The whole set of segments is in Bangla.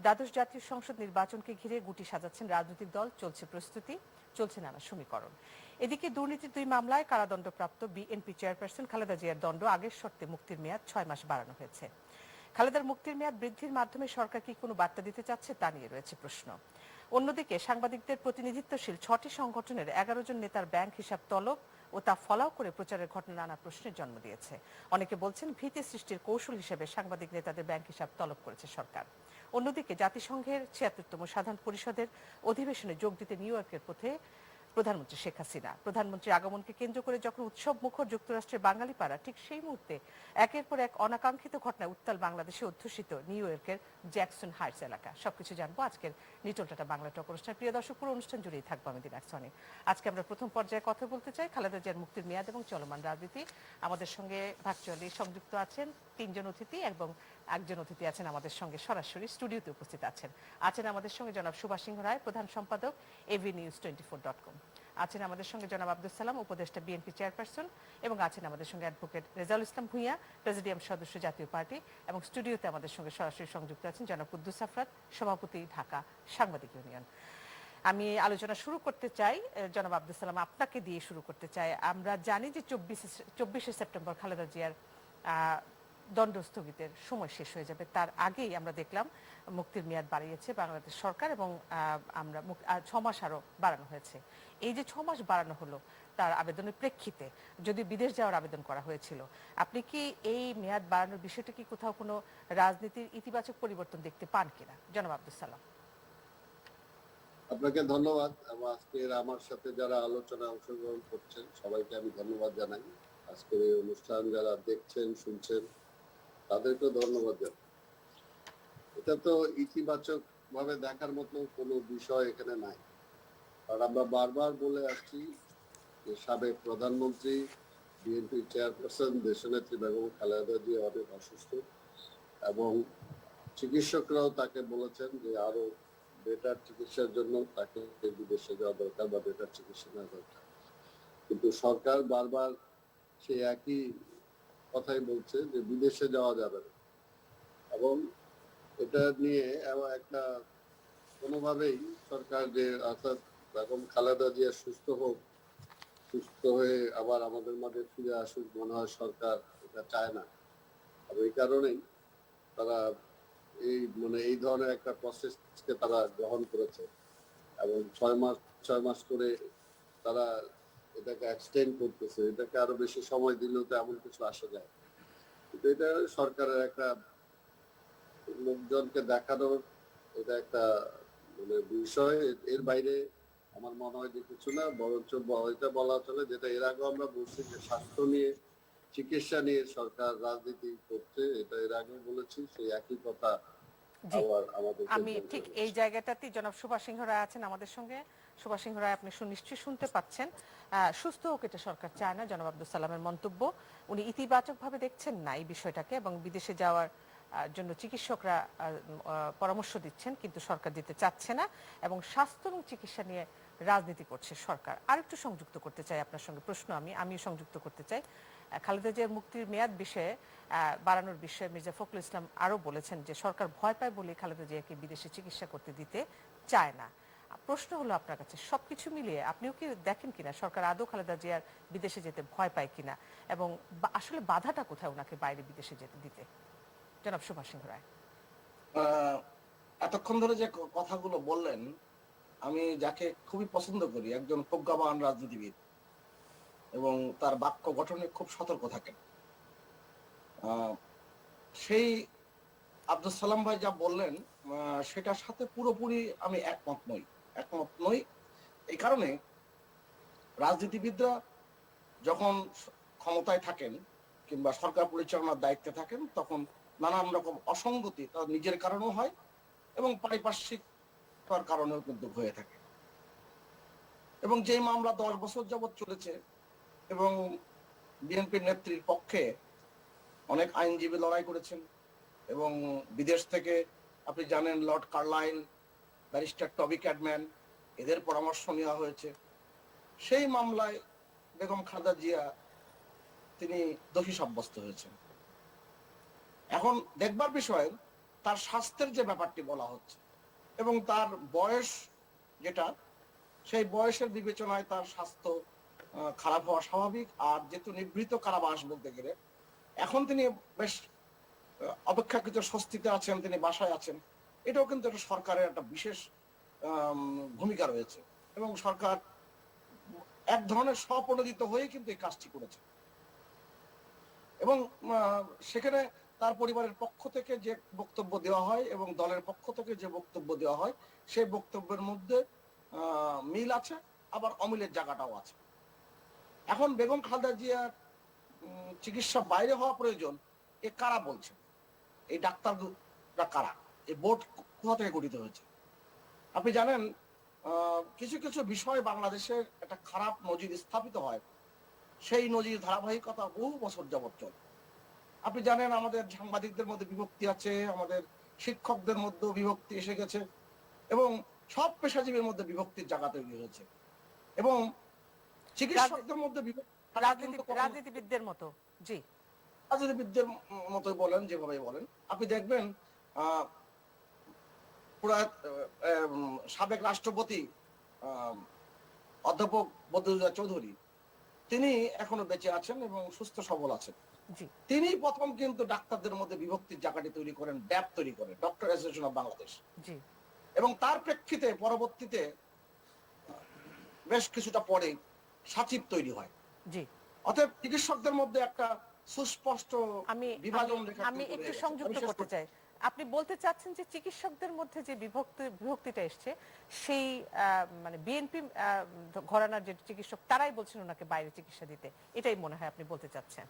দ্বাদশ জাতীয় সংসদ নির্বাচনকে ঘিরে গুটি সাজাচ্ছেন রাজনৈতিক দল, চলছে প্রস্তুতি, চলছে নানা সমীকরণ। এদিকে দুর্নীতির 2 মামলায় কারাদণ্ডপ্রাপ্ত বিএনপি চেয়ারপারসন খালেদা জিয়ার দণ্ড আগের শর্তে মুক্তির মেয়াদ 6 মাস বাড়ানো হয়েছে। খালেদার মুক্তির মেয়াদ বৃদ্ধির মাধ্যমে সরকার কি কোনো বার্তা দিতে চাচ্ছে তা নিয়ে রয়েছে প্রশ্ন। অন্যদিকে সাংবাদিকদের প্রতিনিধিত্বশীল 6টি সংগঠনের 11 জন নেতার ব্যাংক হিসাব তলব ও তা ফলাও করে প্রচারের ঘটনা নানা প্রশ্নের জন্ম দিয়েছে। অনেকে বলছেন ভীতি সৃষ্টির কৌশল হিসেবে সাংবাদিক নেতাদের ব্যাংক হিসাব তলব করেছে সরকার। অন্যদিকে জাতিসংঘের 76তম সাধারণ পরিষদের অধিবেশনে যোগ দিতে নিউ ইয়র্কের পথে প্রধানমন্ত্রী শেখ হাসিনা। প্রধানমন্ত্রীর আগমনকে কেন্দ্র করে যখন উৎসব মুখর যুক্তরাষ্ট্রের বাঙালি পাড়া, ঠিক সেই মুহূর্তে একের পর এক অনাকাঙ্ক্ষিত ঘটনায় উত্তাল বাংলাদেশে অধ্যুষিত নিউ ইয়র্কের জ্যাকসন হাইটস এলাকা। সবকিছু জানবো আজকের নিটল টাটা বাংলা টক অনুষ্ঠান। প্রিয় দর্শক, পুরো অনুষ্ঠান জুড়েই থাকবো আমি দিনার সনি। আজকে আমরা প্রথম পর্যায়ে কথা বলতে চাই খালেদা জিয়ার মুক্তির মেয়াদ এবং চলমান রাজনীতি। আমাদের সঙ্গে ভার্চুয়ালি সংযুক্ত আছেন 3 জন অতিথি এবং একজন অতিথি আছেন আমাদের সঙ্গে সরাসরি স্টুডিওতে উপস্থিত আছেন আমাদের সঙ্গে জনাব সুভাষ সিংহ রায়, প্রধান সম্পাদক avnews24.com। আছেন আমাদের সঙ্গে জনাব আব্দুল সালাম, উপদেষ্টা বিএনপি চেয়ারপারসন, এবং আছেন আমাদের সঙ্গে অ্যাডভোকেট রেজাউল ইসলাম ভূঁইয়া, প্রেসিডিয়াম সদস্য জাতীয় পার্টি, এবং স্টুডিওতে আমাদের সঙ্গে সরাসরি সংযুক্ত আছেন জনাব কুদ্দুস আফরাদ, সভাপতি ঢাকা সাংবাদিক ইউনিয়ন। আমি আলোচনা শুরু করতে চাই জনাব আব্দুল সালাম, আপনাকে দিয়ে শুরু করতে চাই। আমরা জানি যে 24শে সেপ্টেম্বর খালেদা জিয়ার দণ্ড স্থগিতের সময় শেষ হয়ে যাবে। তার আগেই আমরা দেখলাম মুক্তির মেয়াদ বাড়িয়েছে বাংলাদেশ সরকার এবং আমরা 6 মাস আরো বাড়ানো হয়েছে। এই যে 6 মাস বাড়ানো হলো তার আবেদনের প্রেক্ষিতে যদি বিদেশ যাওয়ার আবেদন করা হয়েছিল, আপনি কি এই মেয়াদ বাড়ানোর বিষয়টা কি কোথাও কোনো রাজনীতির ইতিবাচক পরিবর্তন দেখতে পান কিনা? জনাব আব্দুল সালাম। আপনাকে ধন্যবাদ। আজকের আমার সাথে যারা আলোচনায় অংশগ্রহণ করছেন সবাইকে আমি ধন্যবাদ জানাই। আজকের এই অনুষ্ঠান যারা দেখছেন শুনছেন তাদেরকেও ধন্যবাদ জানাই। এটা তো ইতিবাচক ভাবে দেখার মতো কোনো বিষয় এখানে নাই, আর আমরা বারবার বলে আসছি যে সাবেক প্রধানমন্ত্রী বিএনপি চেয়ারপারসন দেশনেত্রী বেগম খালেদা জিয়া অনেক অসুস্থ এবং চিকিৎসকরাও তাকে বলেছেন যে আরো বেটার চিকিৎসার জন্য তাকে বিদেশে যাওয়া দরকার বা বেটার চিকিৎসা নেওয়া দরকার। কিন্তু সরকার বারবার সেই একই কথাই বলছে যে বিদেশে যাওয়া যাবে না, এবং এটা নিয়ে একটা কোনোভাবেই সরকার যে অর্থাৎ বেগম খালেদা জিয়া সুস্থ হোক, সুস্থ হয়ে আবার আমাদের মাঝে ফিরে আসুক, মনে হয় সরকার এটা চায় না। আর এই কারণেই তারা এই ধরনের একটা প্রসেসকে তারা গ্রহণ করেছে এবং 6 মাস করে তারা এটাকে এক্সটেন্ড করতেছে। এটাকে আরো বেশি সময় দিলেও তো এমন কিছু আসা যায়, কিন্তু এটা সরকারের একটা লোকজনকে দেখানোর এটা একটা বিষয়। এর বাইরে আমার মনে হয় যে কিছু না, বরঞ্চ এটা বলা চলে যেটা এর আগে আমরা বলছি যে স্বাস্থ্য নিয়ে, চিকিৎসা নিয়ে সরকার রাজনীতি করছে, এটা এর আগে বলেছি, সেই একই কথা আবার আমাদের। আমি ঠিক এই জায়গাটাতেই জনাব সুভাষ সিংহ রায় আছেন আমাদের সঙ্গে। সুভাষ সিংহ রায়, আপনি নিশ্চয়ই শুনতে পাচ্ছেন। সুস্থ হোক এটা সরকার চায় না, জনাব আব্দুল সালামের মন্তব্য। উনি ইতিবাচকভাবে দেখছেন না এই বিষয়টাকে এবং বিদেশে যাওয়ার জন্য চিকিৎসকরা পরামর্শ দিচ্ছেন কিন্তু সরকার দিতে চাচ্ছে না, এবং স্বাস্থ্য এবং চিকিৎসা নিয়ে রাজনীতি করছে সরকার। আরেকটু সংযুক্ত করতে চাই আপনার সঙ্গে প্রশ্ন, আমিও সংযুক্ত করতে চাই। খালেদা জিয়ার মুক্তির মেয়াদ বিষয়ে বাড়ানোর বিষয়ে মির্জা ফখরুল ইসলাম আরো বলেছেন যে সরকার ভয় পায় বলে খালেদা জিয়াকে বিদেশে চিকিৎসা করতে দিতে চায় না। প্রশ্ন হলো আপনার কাছে, সবকিছু মিলিয়ে আপনিও কি দেখেন কিনা সরকার আদৌ খালেদা জিয়ার বিদেশে যেতে ভয় পায় কিনা, এবং আসলে বাধাটা কোথায় ওনাকে বাইরে বিদেশে যেতে দিতে? জনাব সুভাষ সিংহ রায়। এতক্ষণ ধরে যে কথাগুলো বললেন, আমি যাকে খুবই পছন্দ করি, একজন প্রজ্ঞাবান রাজনীতিবিদ এবং তার বাক্য গঠনে খুব সতর্ক থাকেন, সেই আব্দুল সালাম ভাই যা বললেন সেটার সাথে পুরোপুরি আমি একমত নই। এই কারণে রাজনীতিবিদরা যখন ক্ষমতায় থাকেন কিংবা সরকার পরিচালনার দায়িত্বে থাকেন তখন নানান রকম অসঙ্গতি তার নিজের কারণেও হয় এবং পারিপার্শ্বিক কারণেও কিন্তু হয়ে থাকে। এবং যে মামলা 10 বছর যাবৎ চলেছে এবং বিএনপির নেত্রীর পক্ষে অনেক আইনজীবী লড়াই করেছেন এবং বিদেশ থেকে আপনি জানেন লর্ড কার্লাইল, ব্যারিস্টার টবি ক্যাডম্যান, এদের পরামর্শ নেওয়া হয়েছে। সেই মামলায় বেগম খালেদা জিয়া তিনি দোষী সাব্যস্ত হয়েছেন। এখন দেখবার বিষয় তার স্বাস্থ্যের যে ব্যাপারটি বলা হচ্ছে এবং তার বয়স যেটা, সেই বয়সের বিবেচনায় তার স্বাস্থ্য খারাপ হওয়া স্বাভাবিক। আর যেহেতু নিভৃত কারাবাস বলতে গেলে, এখন তিনি বেশ অপেক্ষাকৃত স্বস্তিতে আছেন, তিনি বাসায় আছেন, এটাও কিন্তু একটা সরকারের একটা বিশেষ ভূমিকা রয়েছে এবং সরকার এক ধরনের স্বপ্রণোদিত হয়ে কিন্তু এই কাজটি করেছে। এবং সেখানে তার পরিবারের পক্ষ থেকে যে বক্তব্য দেওয়া হয় এবং দলের পক্ষ থেকে যে বক্তব্য দেওয়া হয়, সেই বক্তব্যের মধ্যে মিল আছে, আবার অমিলের জায়গাটাও আছে। এখন বেগম খালেদা জিয়ার চিকিৎসা বাইরে হওয়া প্রয়োজন, এ কারা বলছে? এই ডাক্তাররা কারা? এই বোর্ড কোথা থেকে গঠিত হয়েছে? আপনি জানেন, কিছু কিছু বিষয় বাংলাদেশের একটা খারাপ নজির স্থাপিত হয়, সেই নজির ধারাবাহিকতা বহু বছর যাবৎ চলে। আপনি জানেন, আমাদের সাংবাদিকদের মধ্যে বিভক্তি আছে, আমাদের শিক্ষকদের মধ্যে বিভক্তি এসে গেছে এবং সব পেশাজীবীর মধ্যে বিভক্তির জায়গা তৈরি হয়েছে এবং চিকিৎসকদের মধ্যে রাজনীতিবিদদের মতো। জি, রাজনীতিবিদদের মতোই বলেন, যেভাবে বলেন, আপনি দেখবেন সাবেক রাষ্ট্রপতি অধ্যাপক বদরুদ্দোজা চৌধুরী, তিনি এখনো বেঁচে আছেন এবং সুস্থ সবল আছেন। তিনি প্রথম কিন্তু ডাক্তারদের মধ্যে বিভক্তির জায়গাটি তৈরি করেন, ড্যাপ তৈরি করেন, ডক্টর অ্যাসোসিয়েশন অফ বাংলাদেশ। এবং তার প্রেক্ষিতে পরবর্তীতে বেশ কিছুটা পরে সাচিব তৈরি হয়। অতএব চিকিৎসকদের মধ্যে একটা সুস্পষ্ট বিভাজন আমি একটু সংযুক্ত করতে চাই। আপনি বলতে চাচ্ছেন যে চিকিৎসকদের মধ্যে যে বিভক্তিটা এসছে, সেই মানে বিএনপি ঘরানার যে চিকিৎসক তারাই বলছেন ওনাকে বাইরে চিকিৎসা দিতে, এটাই মনে হয় আপনি বলতে চাচ্ছেন?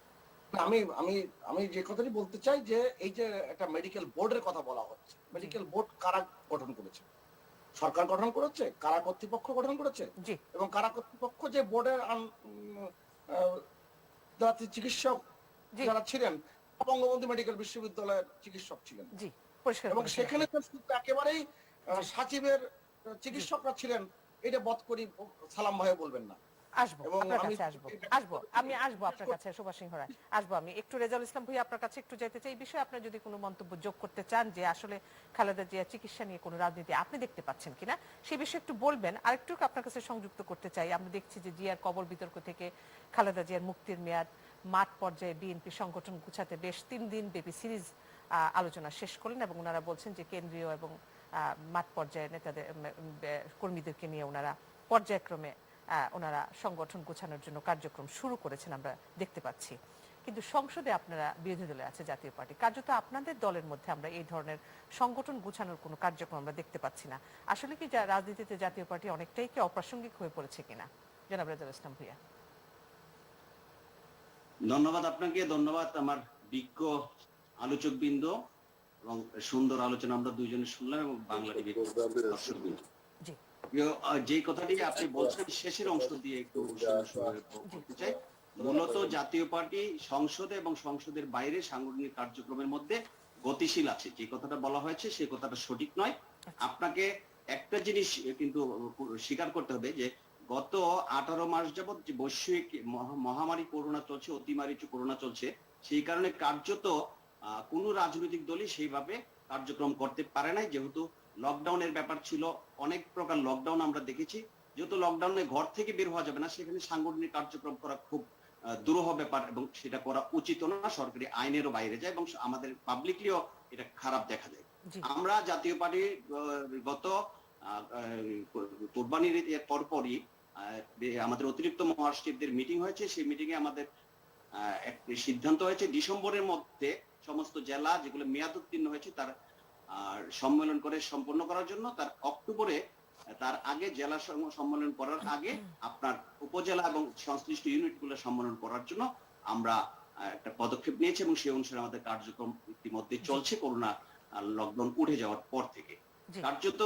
আমি আমি আমি যে কথাটি বলতে চাই যে এই যে একটা মেডিকেল বোর্ডের কথা বলা হচ্ছে, মেডিকেল বোর্ড কারা গঠন করেছে? সরকার গঠন করেছে, কারা কর্তৃপক্ষ গঠন করেছে এবং কারা কর্তৃপক্ষ যে বোর্ডের চিকিৎসক যারা ছিলেন, বঙ্গবন্ধু মেডিকেল বিশ্ববিদ্যালয়ের চিকিৎসক ছিলেন এবং সেখানে একেবারেই সাচিবের চিকিৎসকরা ছিলেন, এটা বধ করি সালাম ভাই বলবেন না। আমি আসবো আপনার কাছে, সুভাষ সিংহ রায় আসবো। আমি একটু রেজাউল ইসলাম ভূঁইয়া আপনার কাছে একটু যেতে চাই। এই বিষয়ে আপনার যদি কোনো মন্তব্য যোগ করতে চান যে আসলে খালেদা জিয়া চিকিৎসা নিয়ে কোনো রাজনীতি আপনি দেখতে পাচ্ছেন কিনা, সেই বিষয়ে একটু বলবেন। আরেকটু আপনার কাছে সংযুক্ত করতে চাই, আমরা দেখছি যে জিয়ার কবর বিতর্ক থেকে খালেদা জিয়ার মুক্তির মেয়াদ, মাঠ পর্যায়ে বিএনপি সংগঠন গুছাতে বেশ 3 দিন ব্যাপী সিরিজ আলোচনা শেষ করলেন এবং ওনারা বলছেন যে কেন্দ্রীয় এবং মাঠ পর্যায়ে নেতাদের কর্মীদেরকে নিয়ে ওনারা পর্যায়ক্রমে ওনারা সংগঠন গোছানোর জন্য কার্যক্রম শুরু করেছেন, আমরা দেখতে পাচ্ছি। কিন্তু সংসদে আপনারা বিরোধী দলে আছে জাতীয় পার্টি, কার্যত আপনাদের দলের মধ্যে আমরা এই ধরনের সংগঠন গোছানোর কোনো কার্যক্রম আমরা দেখতে পাচ্ছি না। আসলে কি রাজনীতিতে জাতীয় পার্টি অনেকটাই কি অপ্রাসঙ্গিক হয়ে পড়েছে কিনা? জনাব রেজাউল ইসলাম ভূঁইয়া। ধন্যবাদ আপনাকে, ধন্যবাদ আমার বিজ্ঞ আলোচকবৃন্দ এবং সুন্দর আলোচনা আমরা দুইজনে শুনলাম এবং বাংলা টিভি দর্শকবৃন্দ। যে কথাটি আপনি বলছেন শেষের অংশ দিয়ে একটু বলতে চাই, মূলত জাতীয় পার্টি সংসদে এবং সংসদের বাইরে সাংগঠনিক কার্যক্রমের মধ্যে গতিশীল আছে। যে কথাটা বলা হয়েছে সেই কথাটা সঠিক নয়। আপনাকে একটা জিনিস কিন্তু স্বীকার করতে হবে যে গত 18 মাস যাবৎ যে বৈশ্বিক মহামারী করোনা চলছে, অতিমারী করোনা চলছে, সেই কারণে কার্যত কোন রাজনৈতিক দলই সেইভাবে কার্যক্রম করতে পারে নাই। যেহেতু লকডাউনের ব্যাপার ছিল, অনেক প্রকার লকডাউন আমরা দেখেছি, যেহেতু লকডাউনে ঘর থেকে বের হওয়া যাবে না, সেখানে সাংগঠনিক কার্যক্রম করা খুব দুরূহ ব্যাপার এবং সেটা করা উচিত না, সরকারি আইনেরও বাইরে যায় এবং আমাদের পাবলিকলিও এটা খারাপ দেখা যায়। আমরা জাতীয় পার্টি গত কোরবানির ঈদের পরপরই আমাদের অতিরিক্ত মহাসচিবদের মিটিং হয়েছে। সেই মিটিং এ আমাদের একটি সিদ্ধান্ত হয়েছে ডিসেম্বরের মধ্যে সমস্ত জেলা যেগুলো মেয়াদ উত্তীর্ণ হয়েছে তার সম্মেলন করে সম্পন্ন করার জন্য, তার অক্টোবরে তার আগে জেলা সম্মেলন করার আগে আপনার উপজেলা এবং সংশ্লিষ্ট ইউনিটগুলো সম্মেলন করার জন্য আমরা একটা পদক্ষেপ নিয়েছি এবং সেই অনুসারে আমাদের কার্যক্রম ইতিমধ্যে চলছে করোনা লকডাউন উঠে যাওয়ার পর থেকে। কার্যত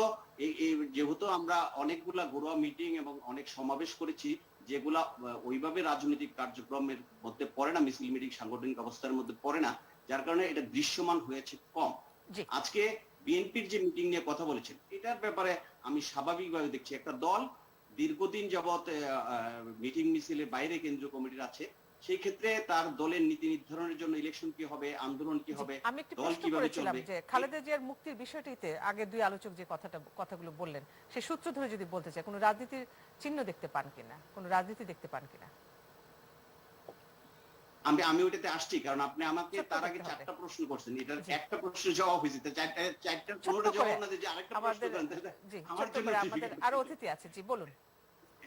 যেহেতু আমরা অনেকগুলা ঘরোয়া মিটিং এবং অনেক সমাবেশ করেছি যেগুলা ওইভাবে রাজনৈতিক কার্যক্রমের মধ্যে পড়ে না, মিছিল মিটিং সাংগঠনিক অবস্থার মধ্যে পড়ে না, যার কারণে এটা দৃশ্যমান হয়েছে কম। আজকে বিএনপির যে মিটিং নিয়ে কথা বলেছেন, এটার ব্যাপারে আমি স্বাভাবিকভাবে দেখছি একটা দল দীর্ঘদিন যাবৎ মিটিং মিছিলের বাইরে কেন্দ্রীয় কমিটির আছে, সেই ক্ষেত্রে তার দলের নীতি নির্ধারণের জন্য ইলেকশন কি হবে, আন্দোলন কি হবে, আমি একটি দল প্রশ্ন কিভাবে করেছিলাম চলবে। যে খালেদা জিয়ার মুক্তির বিষয়টিতে আগে দুই আলোচক যে কথাগুলো বললেন সে সূত্র ধরে যদি বলতে চায় কোনো রাজনীতির চিহ্ন দেখতে পান কিনা, কোনো রাজনীতি দেখতে পান কিনা? আমি ওইটাতে আসছি, কারণ আপনি আমাকে ছোট্ট তার আগে করতে হবে। 4টা প্রশ্ন করছেন, এটার জি। একটা প্রশ্নের জবাব হয়েছে, তো চারটার কোনোটা ছোট্ট জবাব করে না দিয়ে যে আরেকটা প্রশ্ন আমাদের করেন, তাহলে জি আমার ছোট্ট জন্য করে আমাদের difficult। আরো অতিথি আছে, জি বলুন।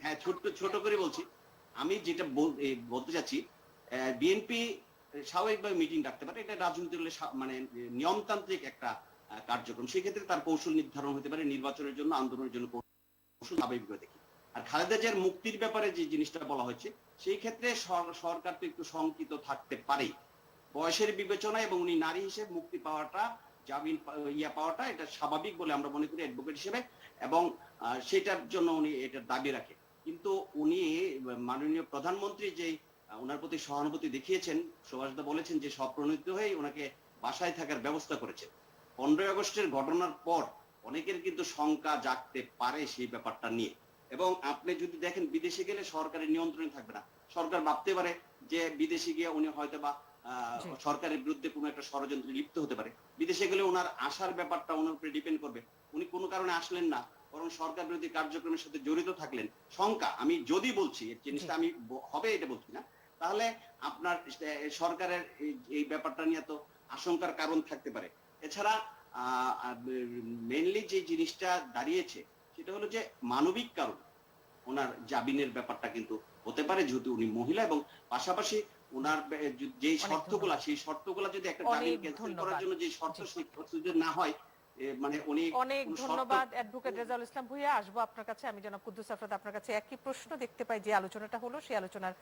হ্যাঁ, ছোট করে বলছি। আমি যেটা বলতে চাচ্ছি, বিএনপি স্বাভাবিকভাবে মিটিং ডাকতে পারে, এটা রাজনৈতিক দলের মানে নিয়মতান্ত্রিক একটা কার্যক্রম। সেক্ষেত্রে তার কৌশল নির্ধারণ হতে পারে, নির্বাচনের জন্য, আন্দোলনের জন্য কৌশল স্বাভাবিকভাবে দেখি। আর খালেদা জিয়ার মুক্তির ব্যাপারে যে জিনিসটা বলা হচ্ছে, সেই ক্ষেত্রে সরকার তো একটু শঙ্কিত থাকতে পারে বয়সের বিবেচনায়, এবং উনি নারী হিসেবে মুক্তি পাওয়াটা, জামিন পাওয়াটা এটা স্বাভাবিক বলে আমরা মনে করি অ্যাডভোকেট হিসেবে, এবং সেটার জন্য উনি এটার দাবি রাখে। কিন্তু উনি মাননীয় প্রধানমন্ত্রী যে ওনার প্রতি সহানুভূতি দেখিয়েছেন, সুভাষদা বলেছেন যে স্বপ্রণীত হয়ে ওনাকে বাসায় থাকার ব্যবস্থা করেছেন। 15ই আগস্টের ঘটনার পর অনেকের কিন্তু শঙ্কা জাগতে পারে সেই ব্যাপারটা নিয়ে। এবং আপনি যদি দেখেন বিদেশে গেলে সরকারের নিয়ন্ত্রণে থাকবে না, সরকার ভাবতে পারে যে বিদেশে গিয়ে উনি হয়তো বা সরকারের বিরুদ্ধে কোনো একটা ষড়যন্ত্রে লিপ্ত হতে পারে। বিদেশে গেলে ওনার আসার ব্যাপারটা ওনার উপরে ডিপেন্ড করবে। উনি কোনো কারণে আসলেন না, বরং সরকার বিরোধী কার্যক্রমের সাথে জড়িত থাকলেন, শঙ্কা, আমি যদি বলছি এই জিনিসটা আমি হবে এটা বলছি না, তাহলে আপনার সরকারের এই ব্যাপারটা নিয়ে তো আশঙ্কার কারণ থাকতে পারে। এছাড়া মেইনলি যে জিনিসটা দাঁড়িয়েছে সেটা হলো যে মানবিক কারণ ওনার জামিনের ব্যাপারটা কিন্তু হতে পারে, যেহেতু উনি মহিলা, এবং পাশাপাশি ওনার যে শর্তগুলা, সেই শর্তগুলা যদি একটা জামিন ক্যান্সেল করার জন্য যে শর্ত, সেই শর্ত যদি না হয়, মানে উনি অনেক ধন্যবাদ অ্যাডভোকেট রেজাউল ইসলাম ভূঁইয়া। আসবো আপনার কাছে। আমি জনাব কুদ্দুস আফরাদ আপনার কাছে একই প্রশ্ন দেখতে পাই, যে আলোচনাটা হলো সেই আলোচনার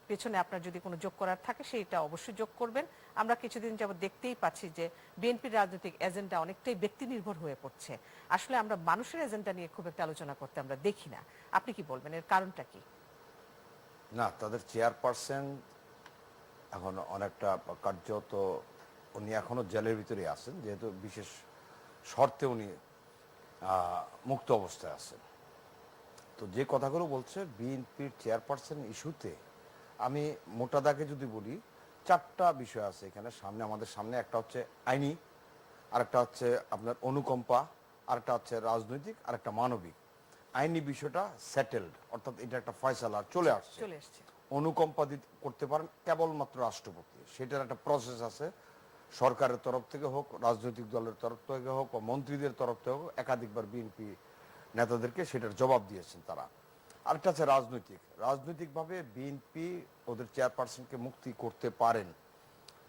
পেছনে আপনার যদি কোনো যোগ করার থাকে সেইটা অবশ্যই যোগ করবেন। আমরা কিছুদিন যাবত দেখতেই পাচ্ছি যে বিএনপির রাজনৈতিক এজেন্ডা অনেকটাই ব্যক্তি নির্ভর হয়ে পড়ছে। আসলে আমরা মানুষের এজেন্ডা নিয়ে খুব একটা আলোচনা করতে আমরা দেখি না। আপনি কি বলবেন, এর কারণটা কি? না, তাদের চেয়ারপারসন এখন অনেকটা কার্যত উনি এখনো জেলের ভিতরে আছেন, যেহেতু বিশেষ শর্তে উনি মুক্ত অবস্থায় আছেন। তো যে কথাগুলো বলছে বিএনপির চেয়ারপারসন ইস্যুতে, আমি মোটা দাগে যদি বলি, 4টা বিষয় আছে এখানে সামনে, আমাদের সামনে। একটা হচ্ছে আইনি, আরেকটা হচ্ছে আপনার অনুকম্পা, আরেকটা হচ্ছে রাজনৈতিক, আরেকটা মানবিক। আইনি বিষয়টা সেটেলড, অর্থাৎ এটা একটা ফয়সালা চলে আসছে। অনুকম্পা করতে পারেন কেবলমাত্র রাষ্ট্রপতি, সেটার একটা প্রসেস আছে। সরকারের তরফ থেকে হোক, রাজনৈতিক দলের তরফ থেকে হোক, বা মন্ত্রীদের তরফ থেকে হোক, একাধিকবার বিএনপি নেতাদেরকে সেটার জবাব দিয়েছেন তারা। আরেকটা আছে রাজনৈতিকভাবে বিএনপি ওদের চেয়ারপারসনকে মুক্তি করতে পারেন,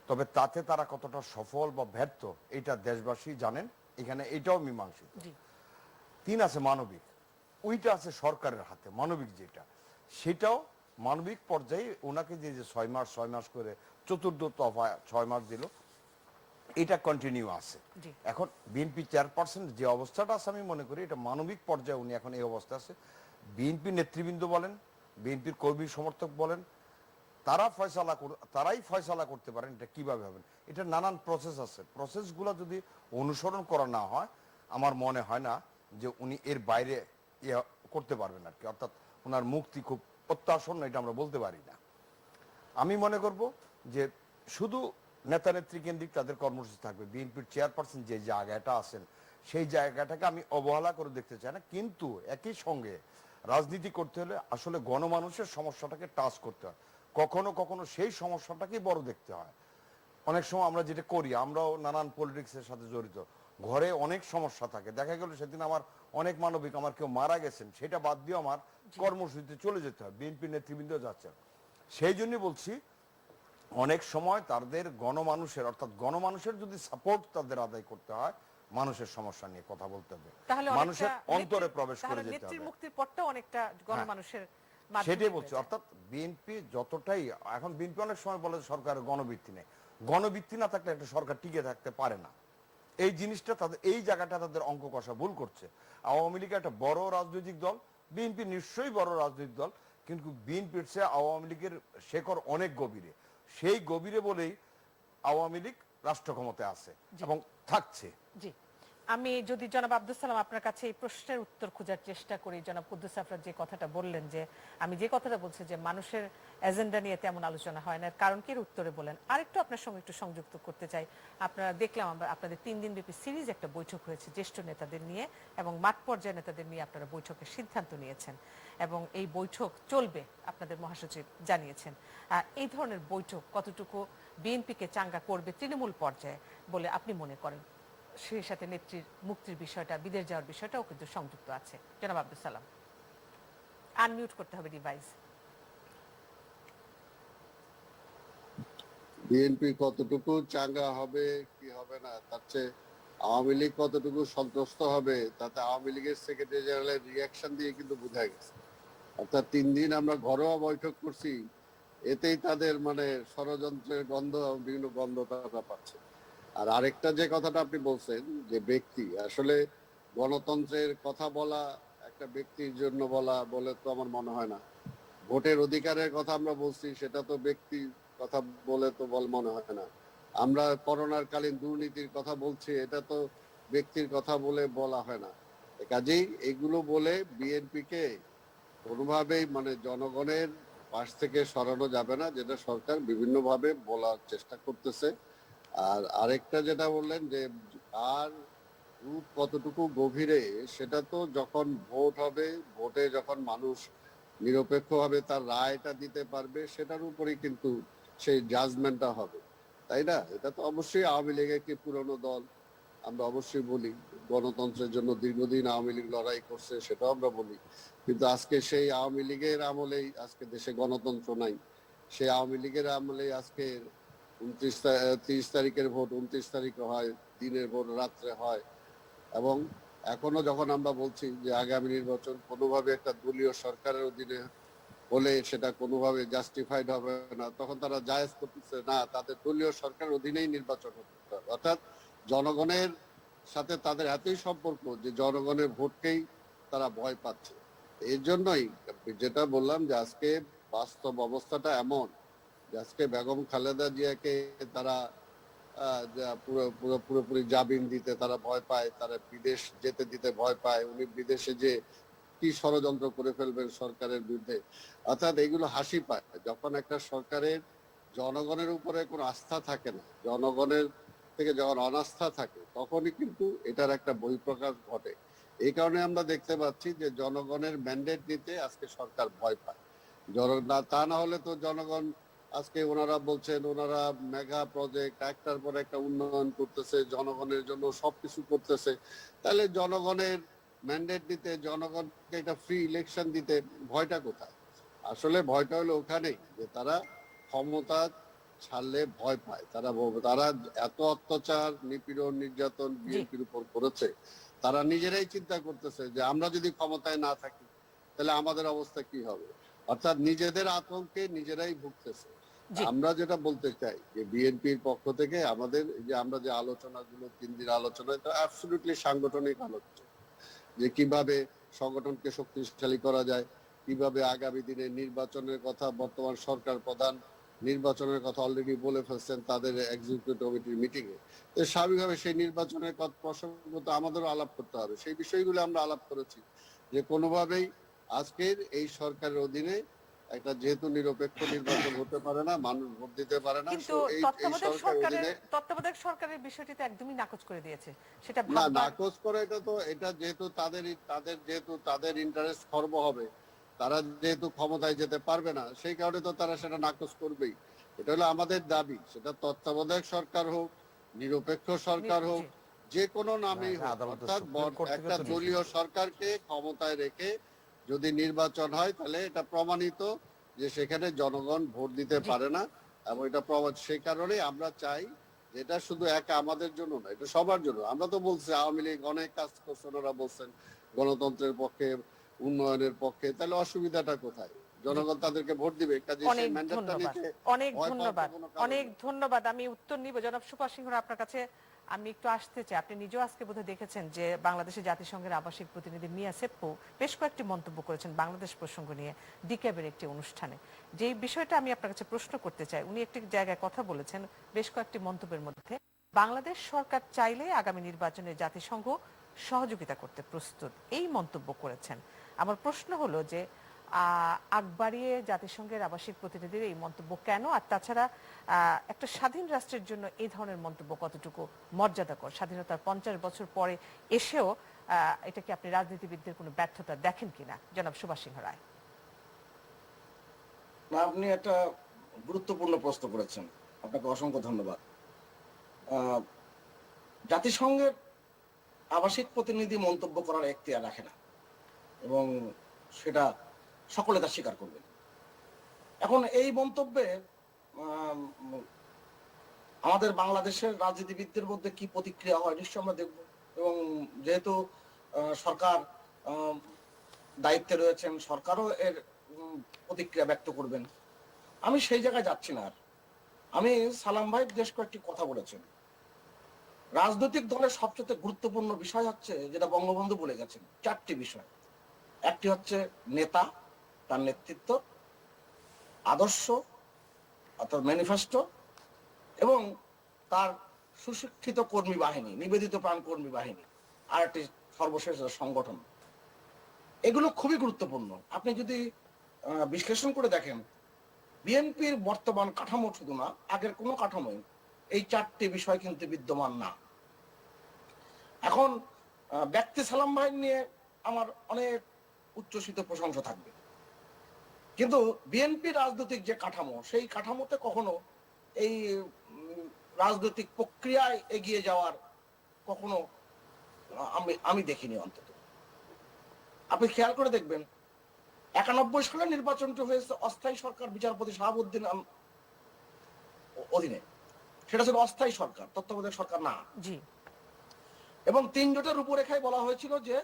তবে তাতে তারা কতটা সফল বা ব্যর্থ এটা দেশবাসী জানেন, এখানে এটাও মীমাংসিত। 3 আছে মানবিক, ওইটা আছে সরকারের হাতে। মানবিক যেটা, সেটাও মানবিক পর্যায়ে ওনাকে যে 6 মাস করে চতুর্থ দফা 6 মাস দিল, এটা কন্টিনিউ আছে। এখন বিএনপি চেয়ারপারসন যে অবস্থাটা আছে, আমি মনে করি এটা মানবিক পর্যায়ে উনি এখন এই অবস্থা আছে। বিএনপি নেতৃবৃন্দ বলেন, বিএনপির কর্মী সমর্থক বলেন, তারাই ফয়সালা করতে পারেন এটা কিভাবে হবেন। এটা নানান প্রসেস আছে, প্রসেসগুলো যদি অনুসরণ করা না হয়, আমার মনে হয় না যে উনি এর বাইরে করতে পারবেন আর কি। অর্থাৎ ওনার মুক্তি খুব প্রত্যাসন্ন, এটা আমরা বলতে পারি না। আমি মনে করব যে শুধু নেতা নেত্রী কেন্দ্রিক তাদের কর্মসূচি থাকবে। বিএনপির চেয়ারপারসন যে জায়গাটা আছেন, সেই জায়গাটাকে আমি অবহেলা করে দেখতে চাই না, কিন্তু একই সঙ্গে রাজনীতি করতে হলে আসলে গণমানুষের সমস্যাটাকে টাচ করতে হয়। কখনো কখনো সেই সমস্যাটাকেই বড় দেখতে হয়। অনেক সময় আমরা যেটা করি, আমরাও নানান পলিটিক্সের সাথে জড়িত, ঘরে অনেক সমস্যা থাকে। দেখা গেল সেদিন আমার অনেক মানবিক, আমার কেউ মারা গেছেন, সেটা বাদ দিয়ে আমার কর্মসূচিতে চলে যেতে হয়, বিএনপি নেতৃবৃন্দ যাচ্ছেন। সেই জন্য বলছি, অনেক সময় তাদের গণমানুষের, অর্থাৎ গণমানুষের যদি সাপোর্ট তাদের আদায় করতে হয়, মানুষের সমস্যা নিয়ে কথা বলতে হবে, মানুষের অন্তরে প্রবেশ করে যেতে হবে। মুক্তির পরটা অনেকটা গণমানুষের, সেটাই বলছি। অর্থাৎ বিএনপি যতটাই, এখন বিএনপি অনেক সময় বলে সরকারের গণভিত্তি নেই, গণভিত্তি না থাকলে একটা সরকার টিকে থাকতে পারে না। এই জিনিসটা তাদের, এই জায়গাটা তাদের অঙ্ক কষা ভুল করছে। আওয়ামী লীগ একটা বড় রাজনৈতিক দল, বিএনপি নিশ্চয়ই বড় রাজনৈতিক দল, কিন্তু বিএনপির চেয়ে আওয়ামী লীগের শেকড় অনেক গভীরে। সেই গভীরে বলেই আওয়ামী লীগ রাষ্ট্র ক্ষমতায় আছে এবং থাকছে। জি, আমি যদি জনাব আব্দুল সালাম আপনার কাছে এই প্রশ্নের উত্তর খোঁজার চেষ্টা করি, জনাব কুদ্দুস আফরাদ যে কথাটা বললেন, যে আমি যে কথাটা বলছি যে মানুষের এজেন্ডা নিয়ে তেমন আলোচনা হয় না, কারণ কি এর উত্তরে বলেন আরেকটু আপনার সঙ্গে একটু সংযুক্ত করতে চাই। আপনারা দেখলাম আমরা আপনাদের 3 দিন ব্যাপী সিরিজ একটা বৈঠক হয়েছে জ্যেষ্ঠ নেতাদের নিয়ে এবং মাঠ পর্যায়ের নেতাদের নিয়ে আপনারা বৈঠকের সিদ্ধান্ত নিয়েছেন এবং এই বৈঠক চলবে আপনাদের মহাসচিব জানিয়েছেন। এই ধরনের বৈঠক কতটুকু বিএনপিকে চাঙ্গা করবে তৃণমূল পর্যায়ে বলে আপনি মনে করেন? সেই সাথে নেত্রীর মুক্তির বিষয়টা, বিদেশ যাওয়ার বিষয়টাও কিন্তু সংযুক্ত আছে। জনাব আব্দুল সালাম, আনমিউট করতে হবে ডিভাইস। বিএনপি কতটুকু চাঙ্গা হবে কি হবে না, তার চেয়ে আওয়ামী লীগ কতটুকু সন্ত্রস্ত হবে তাতে আওয়ামী লীগের সেক্রেটারি জেনারেলের রিয়াকশন দিয়ে কিন্তু বোঝা গেছে। অর্থাৎ 3 দিন আমরা ঘরোয়া বৈঠক করছি, এতেই তাদের মানে ষড়যন্ত্রের গন্ধ, বিভিন্ন গন্ধ তারা পাচ্ছে। আর আরেকটা যে কথাটা আপনি বলছেন যে ব্যক্তি, আসলে গণতন্ত্রের কথা বলা একটা ব্যক্তির জন্য বলা বলে তো আমার মনে হয় না। ভোটের অধিকারের কথা আমরা বলছি, সেটা তো ব্যক্তির কথা বলে তো মনে হয় না। আমরা করোনার কালীন দুর্নীতির কথা বলছি, এটা তো ব্যক্তির কথা বলে বলা হয় না। কাজেই এগুলো বলে বিএনপিকে কোনোভাবেই মানে জনগণের পাশ থেকে সরানো যাবে না, যেটা সরকার বিভিন্নভাবে বলার চেষ্টা করতেছে। আর আরেকটা যেটা বললেন যে আর রূপ কতটুকু গভীরে, সেটা তো যখন ভোট হবে, ভোটে যখন মানুষ নিরপেক্ষভাবে তার রায়টা দিতে পারবে, সেটার উপরেই কিন্তু সেই জাজমেন্টটা হবে, তাই না? এটা তো অবশ্যই আওয়ামী লীগ একটি পুরনো দল, আমরা অবশ্যই বলি গণতন্ত্রের জন্য দীর্ঘদিন আওয়ামী লীগ লড়াই করছে, সেটাও আমরা বলি। কিন্তু আজকে সেই আওয়ামী লীগের আমলেই আজকে দেশে গণতন্ত্র নাই। সেই আওয়ামী লীগের আমলেই আজকে 30 তারিখের ভোট 29 তারিখে হয়, দিনের ভোট রাত্রে হয়। এবং এখনো যখন আমরা বলছি যে আগামী নির্বাচন কোনোভাবে একটা দলীয় সরকারের অধীনে হলে সেটা কোনোভাবে জাস্টিফাইড হবে না, তখন তারা জায়েজ করতেছে না, তাদের দলীয় সরকারের অধীনেই নির্বাচন হতে হবে। অর্থাৎ জনগণের সাথে তাদের এতই সম্পর্ক যে জনগণের ভোটকেই তারা ভয় পাচ্ছে। এর জন্যই যেটা বললাম যে আজকে বাস্তব অবস্থাটা এমন যে আজকে বেগম খালেদা জিয়াকে তারা পুরোপুরি জামিন দিতে তারা ভয় পায়, তারা বিদেশ যেতে দিতে ভয় পায়, উনি বিদেশে যে কি ষড়যন্ত্র করে ফেলবেন সরকারের বিরুদ্ধে। অর্থাৎ এগুলো হাসি পায় যখন একটা সরকারের জনগণের উপরে কোনো আস্থা থাকে না, জনগণের থেকে যখন অনাস্থা থাকে, তখনই কিন্তু এটার একটা বহিঃপ্রকাশ ঘটে। এই কারণে আমরা দেখতে পাচ্ছি যে জনগণের ম্যান্ডেট নিতে আজকে সরকার ভয় পায়। তা না হলে তো জনগণ আজকে ওনারা বলছেন ওনারা মেগা প্রজেক্ট একটার পর একটা উন্নয়ন করতেছে, জনগণের জন্য সবকিছু করতেছে, তাহলে জনগণের ম্যান্ডেট দিতে, জনগণকে একটা ফ্রি ইলেকশন দিতে ভয়টা কোথায়? আসলে ভয়টা হলো ওখানেই যে তারা ক্ষমতা ছাড়লে ভয় পায়। তারা এত অত্যাচার, নিপীড়ন, নির্যাতন বিএনপির উপর করেছে, তারা নিজেরাই চিন্তা করতেছে যে আমরা যদি ক্ষমতায় না থাকি তাহলে আমাদের অবস্থা কি হবে। অর্থাৎ নিজেদের আতঙ্কে নিজেরাই ভুগতেছে। আমরা যেটা বলতে চাই যে বিএনপির পক্ষ থেকে আমাদের যে আমরা যে আলোচনাগুলো 3 দিন আলোচনা, এটা অ্যাবসলিউটলি সাংগঠনিক আলোচনা, যে কিভাবে সংগঠনকে শক্তিশালী করা যায়, কিভাবে আগামী দিনে নির্বাচনের কথা বর্তমান সরকার প্রধান নির্বাচনের কথা অলরেডি বলে ফেলছেন তাদের এক্সিকিউটিভ কমিটির মিটিং এ। তো স্বাভাবিকভাবে সেই নির্বাচনের প্রসঙ্গ তো আমাদেরও আলাপ করতে হবে। সেই বিষয়গুলো আমরা আলাপ করেছি যে কোনোভাবেই আজকের এই সরকারের অধীনে একটা যেহেতু নিরপেক্ষ নির্বাচন হতে পারে না, মানুষ ভোট দিতে পারে না, কিন্তু তত্ত্বাবধায়ক সরকারের বিষয়টি তো একদমই নাকচ করে দিয়েছে। সেটা না নাকচ করে, এটা যেহেতু তাদের ইন্টারেস্ট খর্ব হবে, তারা যেহেতু ক্ষমতায় যেতে পারবে না, সেই কারণে তো তারা সেটা নাকচ করবেই। এটা হলো আমাদের দাবি, সেটা তত্ত্বাবধায়ক সরকার হোক, নিরপেক্ষ সরকার হোক, যে কোনো নামেই হোক, অর্থাৎ একটা দলীয় সরকারকে ক্ষমতায় রেখে যদি নির্বাচন হয় তাহলে এটা প্রমাণিত যে সেখানে জনগণ ভোট দিতে পারে না। এবং এটা সেই কারণেই আমরা চাই যে এটা শুধু একা আমাদের জন্য না, এটা সবার জন্য। আমরা তো বলছি আওয়ামী লীগ অনেক কাজ করছে, ওনারা বলছেন গণতন্ত্রের পক্ষে, উন্নয়নের পক্ষে, তাহলে অসুবিধাটা কোথায়? জনগণ তাদেরকে ভোট দিবে। অনেক ধন্যবাদ। আমি উত্তর নিব। জনাব সুপা সিংহ, আপনার কাছে আমি একটু আসতে চাই। আপনি নিজেও আজকে বোধহয় দেখেছেন যে বাংলাদেশের জাতিসংঘের আবাসিক প্রতিনিধি মিয়া সেপ্পু বেশ কয়েকটি মন্তব্য করেছেন বাংলাদেশ প্রসঙ্গ নিয়ে ডিক্যাবের একটি অনুষ্ঠানে। যে বিষয়টা আমি আপনার কাছে প্রশ্ন করতে চাই, উনি একটি জায়গায় কথা বলেছেন বেশ কয়েকটি মন্তব্যের মধ্যে বাংলাদেশ সরকার চাইলে আগামী নির্বাচনে জাতিসংঘ সহযোগিতা করতে প্রস্তুত, এই মন্তব্য করেছেন। আমার প্রশ্ন হলো যে আগ বাড়িয়ে জাতিসংঘের আবাসিক প্রতিনিধির এই মন্তব্য কেন, আর তাছাড়া একটা স্বাধীন রাষ্ট্রের জন্য এই ধরনের মন্তব্য কতটুকু মর্যাদাকর? স্বাধীনতার 50 বছর পরে এসেও এটা কি আপনি রাজনীতিবিদদের কোনো ব্যর্থতা দেখেন কিনা, জনাব সুভাষ সিংহ রায়? না, আপনি একটা গুরুত্বপূর্ণ প্রশ্ন করেছেন, আপনাকে অসংখ্য ধন্যবাদ। জাতিসংঘের আবাসিক প্রতিনিধি মন্তব্য করার এখতিয়ার রাখে না, এবং সেটা সকলে তা স্বীকার করবে। এখন এই মন্তব্যে আমাদের বাংলাদেশের রাজনীতিবিদদের মধ্যে কি প্রতিক্রিয়া হয় নিশ্চয় আমরা দেখব, এবং যেহেতু সরকার দায়িত্বে রয়েছেন, সরকারও এর প্রতিক্রিয়া ব্যক্ত করবেন। আমি সেই জায়গায় যাচ্ছি না। আর আমি সালাম ভাই বেশ কয়েকটি কথা বলেছেন। রাজনৈতিক দলের সবচেয়ে গুরুত্বপূর্ণ বিষয় হচ্ছে, যেটা বঙ্গবন্ধু বলে গেছেন, 4টি বিষয়। একটি হচ্ছে নেতা, তার নেতৃত্ব, আদর্শ অর্থাৎ ম্যানিফেস্টো, এবং তার সুশিক্ষিত কর্মী বাহিনী, নিবেদিত প্রাণ কর্মী বাহিনী, আর একটি সর্বশেষ সংগঠন। এগুলো খুবই গুরুত্বপূর্ণ। আপনি যদি বিশ্লেষণ করে দেখেন, বিএনপির বর্তমান কাঠামো শুধু না, আগের কোনো কাঠামোই এই 4টি বিষয় কিন্তু বিদ্যমান না। এখন ব্যক্তি সালাম ভাই নিয়ে আমার অনেক উচ্ছ্বসিত প্রশংসা থাকবে, কিন্তু বিএনপি রাজনৈতিক যে কাঠামো, সেই কাঠামোতে কখনো এই রাজনৈতিক প্রক্রিয়ায় এগিয়ে যাওয়ার কখনো আমি দেখিনি। অন্তত আপনি খেয়াল করে দেখবেন, 91 সালে নির্বাচনটি হয়েছে অস্থায়ী সরকার বিচারপতি শাহাবুদ্দিন অধীনে। সেটা ছিল অস্থায়ী সরকার, তত্ত্বাবধায়ক সরকার না। জি। এবং 3 জোটের রূপরেখায় বলা হয়েছিল যে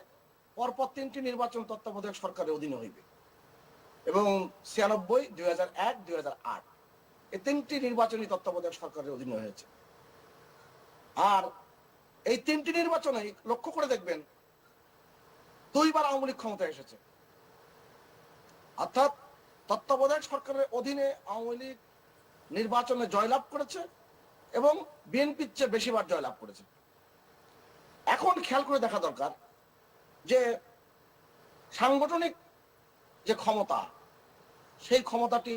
পরপর 3টি নির্বাচন তত্ত্বাবধায়ক সরকারের অধীনে হইবে, এবং 96, 2001, 2008 এই 3টি নির্বাচনী তত্ত্বাবধায়ক সরকারের অধীনে হয়েছে। আর এই 3টি নির্বাচনে লক্ষ্য করে দেখবেন 2বার আওয়ামী লীগ ক্ষমতায় এসেছে। অর্থাৎ তত্ত্বাবধায়ক সরকারের অধীনে আওয়ামী লীগ নির্বাচনে জয়লাভ করেছে, এবং বিএনপির চেয়ে বেশিবার জয়লাভ করেছে। এখন খেয়াল করে দেখা দরকার যে সাংগঠনিক যে ক্ষমতা, সেই ক্ষমতাটি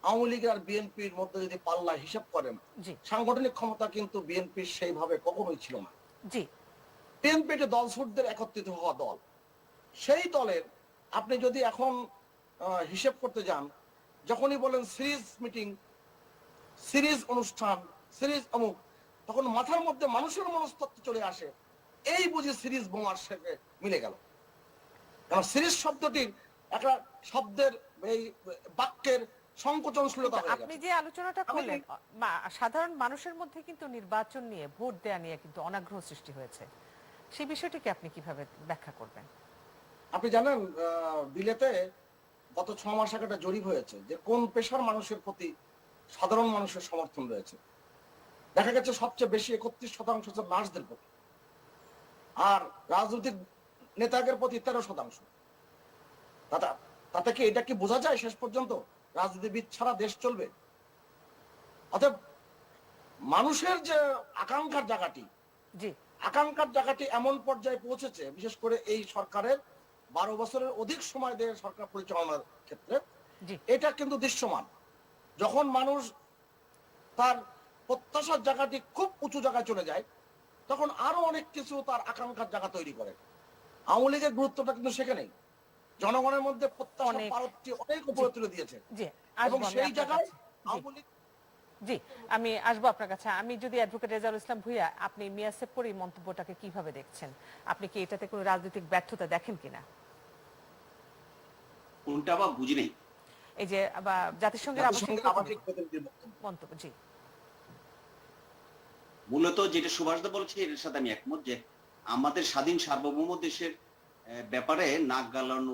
আওয়ামী লীগের আর বিএনপির মধ্যে যদি পাল্লা হিসাব করেন, সাংগঠনিক ক্ষমতা কিন্তু বিএনপির সেইভাবে কখনোই ছিল না। বিএনপি একটি দলছুটদের একত্রিত হওয়া দল। সেই দলের আপনি যদি এখন হিসেব করতে যান, যখনই বলেন সিরিজ মিটিং, সিরিজ অনুষ্ঠান, সিরিজ অমুক, তখন মাথার মধ্যে মানুষের মনস্তত্ত্ব চলে আসে, এই বুঝি সিরিজ বোমার সাথে মিলে গেল। কারণ সিরিজ শব্দটির একটা শব্দের এই বাক্যের সংকোচনশীলতা হয়ে গেছে। আপনি যে আলোচনাটা করলেন, সাধারণ মানুষের মধ্যে কিন্তু নির্বাচন নিয়ে, ভোট দেয়া নিয়ে কিন্তু অনাগ্রহ সৃষ্টি হয়েছে। সেই বিষয়টিকে আপনি কিভাবে ব্যাখ্যা করবেন? আপনি জানেন, বিলেতে গত 6 মাস আগে একটা জরিপ হয়েছে যে কোন পেশার মানুষের প্রতি সাধারণ মানুষের সমর্থন রয়েছে। দেখা গেছে সবচেয়ে বেশি 31% হচ্ছে নার্সদের প্রতি, আর রাজনৈতিক নেতাদের প্রতি 13%। তাতে কি এটা কি বোঝা যায় শেষ পর্যন্ত রাজনীতিবিদ ছাড়া দেশ চলবে? অতএব মানুষের যে আকাঙ্ক্ষার জায়গাটি এমন পর্যায়ে পৌঁছেছে, বিশেষ করে এই সরকারের 12 বছরের অধিক সময় দিয়ে সরকার পরিচালনার ক্ষেত্রে এটা কিন্তু দৃশ্যমান। যখন মানুষ তার প্রত্যাশার জায়গাটি খুব উঁচু জায়গায় চলে যায়, তখন আরো অনেক কিছু তার আকাঙ্ক্ষার জায়গা তৈরি করে। আওয়ামী লীগের গুরুত্বটা কিন্তু সেখানেই, জনগণের মধ্যে প্রত্যাশা পারতটি অনেক উপরে তুলে দিয়েছে, এবং সেই জায়গায় আওয়ামী লীগ। জি, আমি আসবো আপনার কাছে। আমি যদি অ্যাডভোকেট রেজাউল ইসলাম ভূঁইয়া, আপনি মিয়া সেপ্পর এই মন্তব্যটাকে কিভাবে দেখছেন? আপনি কি এটাতে কোনো রাজনৈতিক ব্যর্থতা দেখেন কিনা? কোনটা বা বুঝি নেই। এই যে জাতিসংঘের আবাসিক মন্তব্য। জি, মূলত যেটা সুভাষদা বলেছে এর সাথে আমি একমত, যে আমাদের স্বাধীন সার্বভৌম দেশের ব্যাপারে নাক গালানো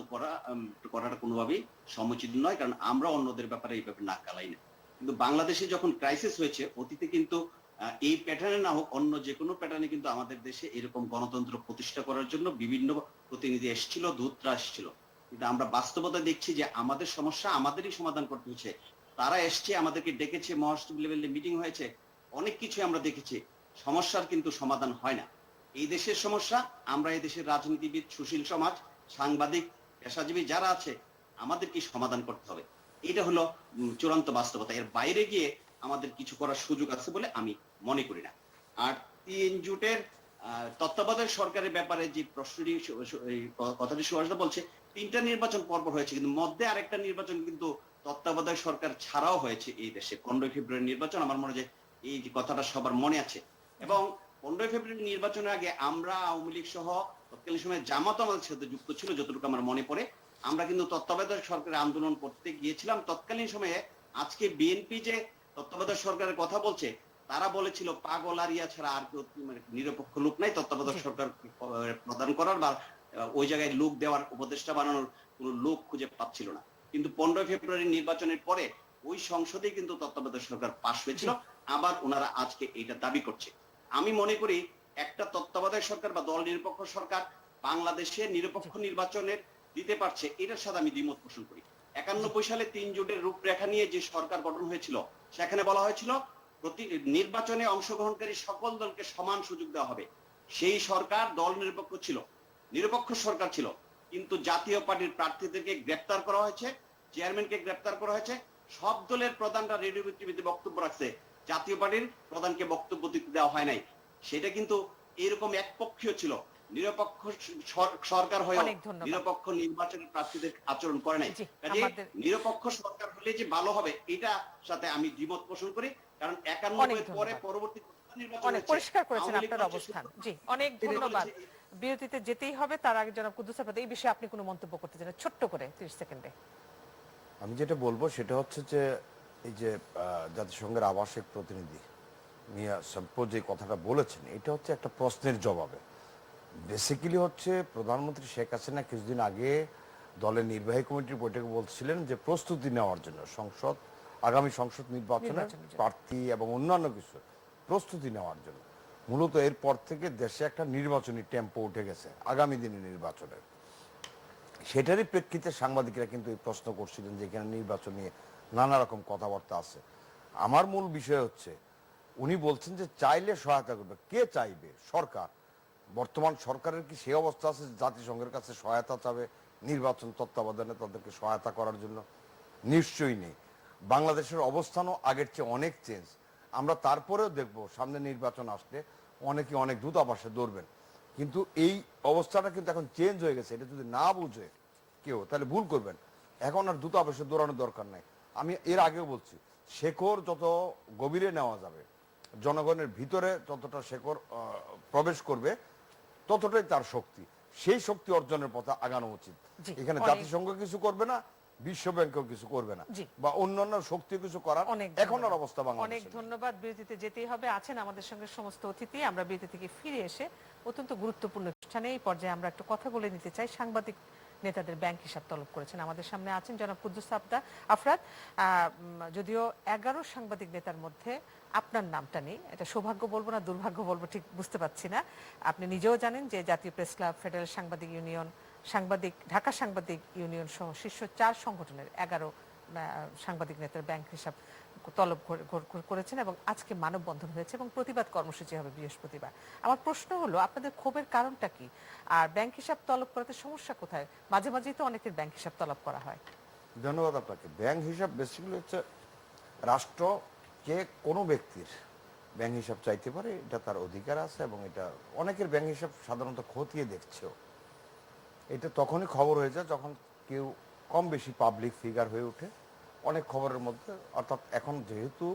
করাটা কোনোভাবেই সমুচিত নয়, কারণ আমরা অন্যদের ব্যাপারে এইভাবে নাক গালাই না। কিন্তু বাংলাদেশে যখন ক্রাইসিস হয়েছে, অতীতে কিন্তু এই প্যাটার্নে না হোক অন্য যে কোনো প্যাটার্নে কিন্তু আমাদের দেশে এরকম গণতন্ত্র প্রতিষ্ঠা করার জন্য বিভিন্ন প্রতিনিধি এসেছিল, দূতরা এসেছিল। কিন্তু আমরা বাস্তবতা দেখছি যে আমাদের সমস্যা আমাদেরই সমাধান করতে হচ্ছে। তারা এসছে, আমাদেরকে ডেকেছে, মহাসচিব লেভেলে মিটিং হয়েছে, অনেক কিছু আমরা দেখেছি, সমস্যার কিন্তু সমাধান হয় না। এই দেশের সমস্যা, আমরা এই দেশের রাজনীতিবিদ, সুশীল সমাজ, সাংবাদিক, পেশাজীবী যারা আছে, আমাদের কি সমাধান করতে হবে। এটা হলো চূড়ান্ত বাস্তবতা। এর বাইরে গিয়ে আমাদের কিছু করার সুযোগ আছে বলে আমি মনে করি না। আর 3 জোটের তত্ত্বাবধায়ক সরকারের ব্যাপারে যে প্রশ্নটি, কথাটি সুভাষদা বলছে, 3টা নির্বাচন পর্ব হয়েছে, কিন্তু মধ্যে আরেকটা নির্বাচন কিন্তু তত্ত্বাবধায়ক সরকার ছাড়াও হয়েছে এই দেশে। 15 ফেব্রুয়ারি নির্বাচন, আমার মনে হয় এই যে কথাটা সবার মনে আছে। এবং 15 ফেব্রুয়ারি নির্বাচনের আগে আমরা আওয়ামী লীগ সহ তৎকালীন সময়ে জামাত আমাদের সাথে যুক্ত ছিল, যতটুকু আমার মনে পড়ে। আমরা কিন্তু তত্ত্বাবধায়ক সরকারের আন্দোলন করতে গিয়েছিলাম তৎকালীন সময়ে। আজকে বিএনপি যে তত্ত্বাবধায়ক সরকারের কথা বলছে, তারা বলেছিল পাগল আর ইয়া ছাড়া আর কেউ নিরপেক্ষ লোক নাই তত্ত্বাবধায়ক সরকার প্রদান করার বা ওই জায়গায় লোক দেওয়ার, উপদেষ্টা বানানোর কোন লোক খুঁজে পাচ্ছিল না। কিন্তু 15 ফেব্রুয়ারি নির্বাচনের পরে ওই সংসদে কিন্তু তত্ত্বাবধায়ক সরকার পাশ হয়েছিল। আবার ওনারা আজকে এটা দাবি করছে। আমি মনে করি একটা তত্ত্বাবধায়ক সরকার বা দল নিরপেক্ষ সরকার বাংলাদেশে নিরপেক্ষ নির্বাচনের দিতে পারছে, এটার সাথে আমি দ্বিমত পোষণ করি। 91 সালে 3 জোটের রূপরেখা নিয়ে যে সরকার গঠন হয়েছিল, সেখানে বলা হয়েছিল প্রতি নির্বাচনে অংশগ্রহণকারী সকল দলকে সমান সুযোগ দেওয়া হবে। সেই সরকার দল নিরপেক্ষ ছিল, নিরপেক্ষ সরকার ছিল, কিন্তু জাতীয় পার্টির প্রার্থীদেরকে গ্রেপ্তার করা হয়েছে, চেয়ারম্যানকে গ্রেপ্তার করা হয়েছে। সব দলের প্রধানরা রেডিও টিভিতে বক্তব্য রাখছে, জাতীয় পার্টির প্রধানকে বক্তব্য দিতে দেওয়া হয় নাই। সেটা কিন্তু এরকম একপক্ষীয় ছিল। নিরপেক্ষ সরকার হয়ে নিরপেক্ষ নির্বাচনের প্রার্থীদের আচরণ করে নাই। কাজে নিরপেক্ষ সরকার হলে যে ভালো হবে, এটা সাথে আমি দ্বিমত পোষণ করি। কারণ 91 এর পরে পরবর্তী অনেক পরিষ্কার করেছেন আপনার অবস্থান। জি, অনেক ধন্যবাদ। বিরতিতে যেতেই হবে, তার আগে জনাব কুদ্দুস আহমেদ এই বিষয়ে আপনি কোনো মন্তব্য করতে চান ছোট্ট করে 30 সেকেন্ডে? আমি যেটা বলবো সেটা হচ্ছে যে এই যে জাতিসংঘের আবাসিক প্রতিনিধি মিয়া সাম্পো যে কথাটা বলেছেন, এটা হচ্ছে একটা প্রশ্নের জবাবে। বেসিক্যালি হচ্ছে প্রধানমন্ত্রী শেখ হাসিনা কিছুদিন আগে দলের নির্বাহী কমিটির বৈঠকে বলছিলেন যে প্রস্তুতি নেওয়ার জন্য আগামী সংসদ নির্বাচনে প্রার্থী এবং অন্যান্য কিছু প্রস্তুতি নেওয়ার জন্য। মূলত এরপর থেকে দেশে একটা নির্বাচনী টেম্পো উঠে গেছে আগামী দিনে নির্বাচনের। সেটারই প্রেক্ষিতে সাংবাদিকরা কিন্তু এই প্রশ্ন করছিলেন যে এখানে নির্বাচন নিয়ে নানা রকম কথাবার্তা আছে। আমার মূল বিষয় হচ্ছে উনি বলছেন যে চাইলে সহায়তা করবে। কে চাইবে? সরকার। বর্তমান সরকারের কি সেই অবস্থা আছে জাতিসংঘের কাছে সহায়তা চাবে নির্বাচন তত্ত্বাবধানে তাদেরকে সহায়তা করার জন্য? নিশ্চয়ই নেই। বাংলাদেশের অবস্থানও আগের চেয়ে অনেক চেঞ্জ। আমরা তারপরেও দেখব সামনে নির্বাচন আসলে অনেকে অনেক দূতাবাসে দৌড়বেন, কিন্তু এই অবস্থাটা কিন্তু এখন চেঞ্জ হয়ে গেছে। এটা যদি না বুঝে কেউ, তাহলে ভুল করবেন। এখন আর দূতাবাসে দৌড়ানোর দরকার নাই। আমি এর আগেও বলছি, শেকড় যত গভীরে নেওয়া যাবে, জনগণের ভিতরে যতটা শেকড় প্রবেশ করবে, ততটাই তার শক্তি। সেই শক্তি অর্জনের পথে আগানো উচিত। এখানে জাতিসংঘ কিছু করবে না, বিশ্ব ব্যাংকও কিছু করবে না, বা অন্যান্য শক্তি কিছু করার এখন আর অবস্থা বাংলাদেশে। অনেক ধন্যবাদ। বিরতিতে যেতেই হবে। আছেন আমাদের সঙ্গে সমস্ত অতিথি। আমরা বিরতি থেকে ফিরে এসে অত্যন্ত গুরুত্বপূর্ণ অনুষ্ঠানে এই পর্যায়ে আমরা একটু কথা বলে নিতে চাই। সাংবাদিক নেতাদের ব্যাংক হিসাব তলব করেছেন। আমাদের সামনে আছেন জনাব কুদ্দুস আফরাদ। যদিও 11 সাংবাদিক নেতার মধ্যে আপনার নামটা নেই, এটা সৌভাগ্য বলবো না দুর্ভাগ্য বলবো ঠিক বুঝতে পারছি না। আপনি নিজেও জানেন যে জাতীয় প্রেস ক্লাব, ফেডারেল সাংবাদিক ইউনিয়ন, ঢাকা সাংবাদিক ইউনিয়ন সহ শীর্ষ 4 সংগঠনের 11 সাংবাদিক নেতার ব্যাংক হিসাব তলব করেছেন এবং আজকে মানববন্ধন হয়েছে এবং প্রতিবাদ কর্মসূচি হবে বৃহস্পতিবার। আমার প্রশ্ন হলো, আপনাদের ক্ষোভের কারণটা কি? আর ব্যাংক হিসাব তলব করাতে সমস্যা কোথায়? মাঝে মাঝেই তো অনেকের ব্যাংক হিসাব তলব করা হয়। ধন্যবাদ আপনাকে। ব্যাংক হিসাব বেসিক্যালি হচ্ছে রাষ্ট্র যে কোনো ব্যক্তির ব্যাংক হিসাব চাইতে পারে, এটা তার অধিকার আছে, এবং এটা অনেকের ব্যাংক হিসাব সাধারণত খতিয়ে দেখছেও। এটা তখনই খবর হয়ে যায় যখন কেউ কম বেশি পাবলিক ফিগার হয়ে ওঠে অনেক খবরের মধ্যে। অর্থাৎ এখন যেহেতু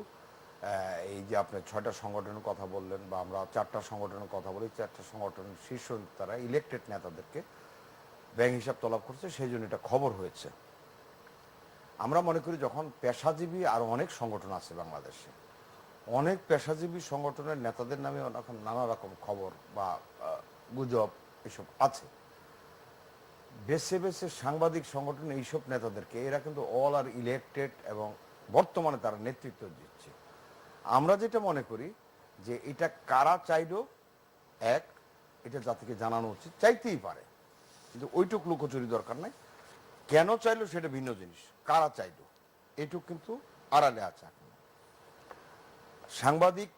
এই যে আপনি 6টা সংগঠনের কথা বললেন, বা আমরা 4টা সংগঠনের কথা বলি, 4টা সংগঠনের শীর্ষ তারা ইলেকটেড নেতাদেরকে ব্যাংক হিসাব তলব করছে, সেই জন্য এটা খবর হয়েছে। আমরা মনে করি যখন পেশাজীবী আরো অনেক সংগঠন আছে বাংলাদেশে, অনেক পেশাজীবী সংগঠনের নেতাদের নামে এখন নানা রকম খবর বা গুজব এসব আছে, বেছে বেছে সাংবাদিক সংগঠন এইসব নেতাদেরকে, এরা কিন্তু অল আর ইলেকটেড এবং বর্তমানে তারা নেতৃত্ব দিচ্ছে। আমরা যেটা মনে করি যে এটা কারা চাইলো, এটা জাতিকে জানানো উচিত। চাইতেই পারে, কিন্তু ওইটুক লুকোচুরি দরকার নাই। কেন চাইলো সেটা ভিন্ন জিনিস, কারা চাইলো এটুক কিন্তু আড়ালে আছে। সাংবাদিক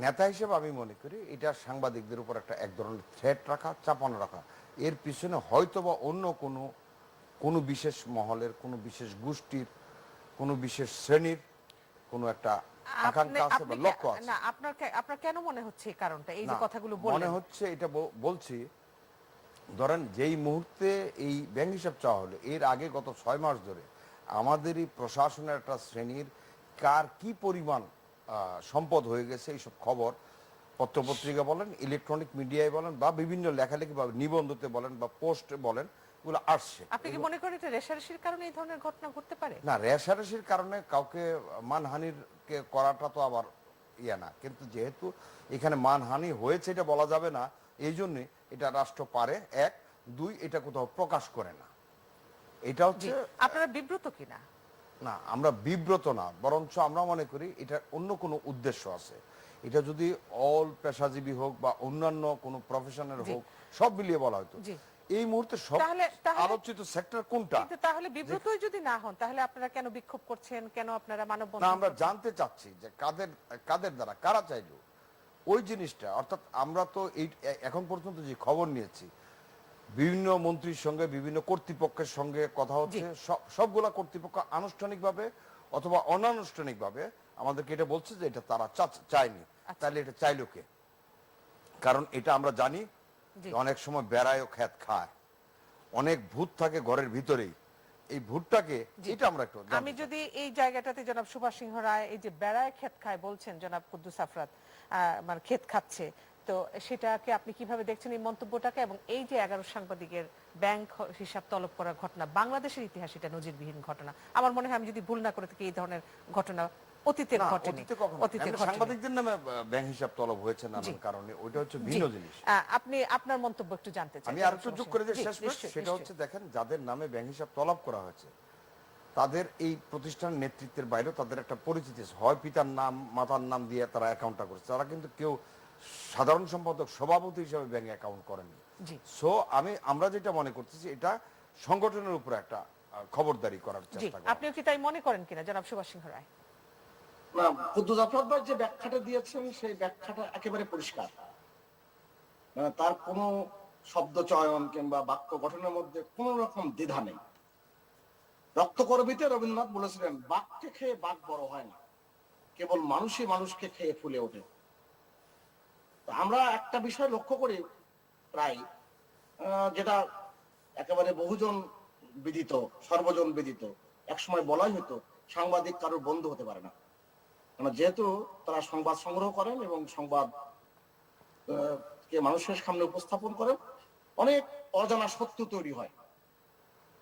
নেতা হিসেবে আমি মনে করি এটা সাংবাদিকদের উপর একটা এক ধরনের থ্রেট রাখা, চাপানো রাখা। এর পিছনে হয়তোবা অন্য কোনো বিশেষ মহলের, কোনো বিশেষ গোষ্ঠীর, কোনো বিশেষ শ্রেণীর কোনো একটা আকাঙ্ক্ষা আছে বা লক্ষ্য আছে। না, আপনার কেন মনে হচ্ছে এই কারণটা, এই যে না, কথাগুলো মনে বললেন? হচ্ছে এটা বলছি, ধরেন যেই মুহূর্তে এই ব্যাংক হিসাব চাওয়া হলো, এর আগে গত 6 মাস ধরে আমাদেরই প্রশাসনের একটা শ্রেণীর কার কি পরিমাণ সম্পদ হয়ে গেছে এইসব খবর পত্রপত্রিকা বলেন, ইলেকট্রনিক মিডিয়ায় বলেন, বা বিভিন্ন লেখালেখি বা নিবন্ধতে বলেন বা পোস্টে বলেন, এগুলো আসছে। আপনি কি মনে করেন এটা রেশারেশির কারণে এই ধরনের ঘটনা ঘটতে পারে? না, রেশারেশির কারণে কাউকে মানহানির করাটা তো আবার না, কিন্তু যেহেতু এখানে মানহানি হয়েছে এটা বলা যাবে না, এই জন্যে এটা রাষ্ট্র পারে, 1, 2 এটা কোথাও প্রকাশ করে না। এটা হচ্ছে আপনারা বিব্রত কিনা? না, আমরা বিব্রত না, বরঞ্চ আমরা মনে করি এটা অন্য কোনো উদ্দেশ্য আছে। এটা যদি অল পেশাজীবী হোক বা অন্যান্য কোনো প্রফেশনের হোক, সব মিলিয়ে বলা হয়তো এই মুহূর্তে সব আলোচিত সেক্টর কোনটা। কিন্তু তাহলে বিব্রতই যদি না হন, তাহলে আপনারা কেন বিক্ষোভ করছেন, কেন আপনারা মানববন্ধন? না, আমরা জানতে চাচ্ছি যে কাদের দ্বারা, কারা চাইলো ওই জিনিসটা। অর্থাৎ আমরা তো এই এখন পর্যন্ত যে খবর নিয়েছি, বিভিন্ন মন্ত্রীর সঙ্গে, বিভিন্ন কর্তৃপক্ষের সঙ্গে কথা হচ্ছে, সবগুলা কর্তৃপক্ষ আনুষ্ঠানিকভাবে অথবা অনানুষ্ঠানিকভাবে আমাদেরকে এটা বলছে যে এটা তারা চায়নি। তাহলে এটা চাইলো কে? কারণ এটা আমরা জানি অনেক সময় বেড়ায়ও খেত খায়, অনেক ভূত থাকে ঘরের ভিতরেই। এই ভূতটাকে এটা আমরা একটু আমি যদি এই জায়গাটাতে জনাব সুভাষ সিংহ রায় এই যে বেড়ায় ক্ষেত খায় বলছেন, জনাব কুদ্দুস আফরাত মানে ক্ষেত খাচ্ছে, তো সেটাকে আপনি কিভাবে দেখছেন এই মন্তব্যটাকে? এবং এই যে 11 সাংবাদিকের ব্যাংক হিসাব তলব করার ঘটনা, বাংলাদেশের ইতিহাসে এটা নজিরবিহীন ঘটনা। আমার মনে হয়, আমি যদি ভুল না করে থাকি, এই ধরনের ঘটনা অতীতে ঘটেনি। সাংবাদিকদের নামে ব্যাংক হিসাব তলব হয়েছে নানান কারণে, ওইটা হচ্ছে ভিন্ন জিনিস। আপনি আপনার মন্তব্য একটু জানতে চাই। আমি আরেকটু যোগ করে দিই শেষ করে, সেটা হচ্ছে দেখেন, যাদের নামে ব্যাংক হিসাব তলব করা হয়েছে তাদের এই প্রতিষ্ঠানের নেতৃত্বের বাইরেও তাদের একটা পরিচিতি আছে। হয় পিতার নাম, মাতার নাম দিয়ে তারা অ্যাকাউন্টটা করছে, তারা কিন্তু কেউ সাধারণ সম্পাদক, সভাপতি হিসাবে ব্যাংক অ্যাকাউন্ট করেনি। সো আমরা যেটা মনে করতেছি, এটা সংগঠনের উপর একটা খবরদারি করার চেষ্টা করা। আপনিও কি তাই মনে করেন কিনা জনাব সুভাষ সিংহ রায়? না, কুদ্দুস আফরাত ভাই যে ব্যাখ্যাটা দিয়েছেন সেই ব্যাখ্যাটা একেবারে পরিষ্কার। তার কোনো শব্দ চয়ন কিংবা বাক্য গঠনের মধ্যে কোন রকম দ্বিধা নেই। রক্তকরবীতে রবীন্দ্রনাথ বলেছিলেন, বাঘকে খেয়ে বাঘ বড় হয় না, কেবল মানুষই মানুষকে খেয়ে ফুলে ওঠে। আমরা একটা বিষয় লক্ষ্য করি প্রায়, যেটা একেবারে বহুজন বিদিত, সর্বজন বিদিত, একসময় বলাই হতো সাংবাদিক কারোর বন্ধু হতে পারে না। যেহেতু তারা সংবাদ সংগ্রহ করেন এবং সংবাদ কে মানুষের সামনে উপস্থাপন করেন, অনেক অজানা সত্য তৈরি হয়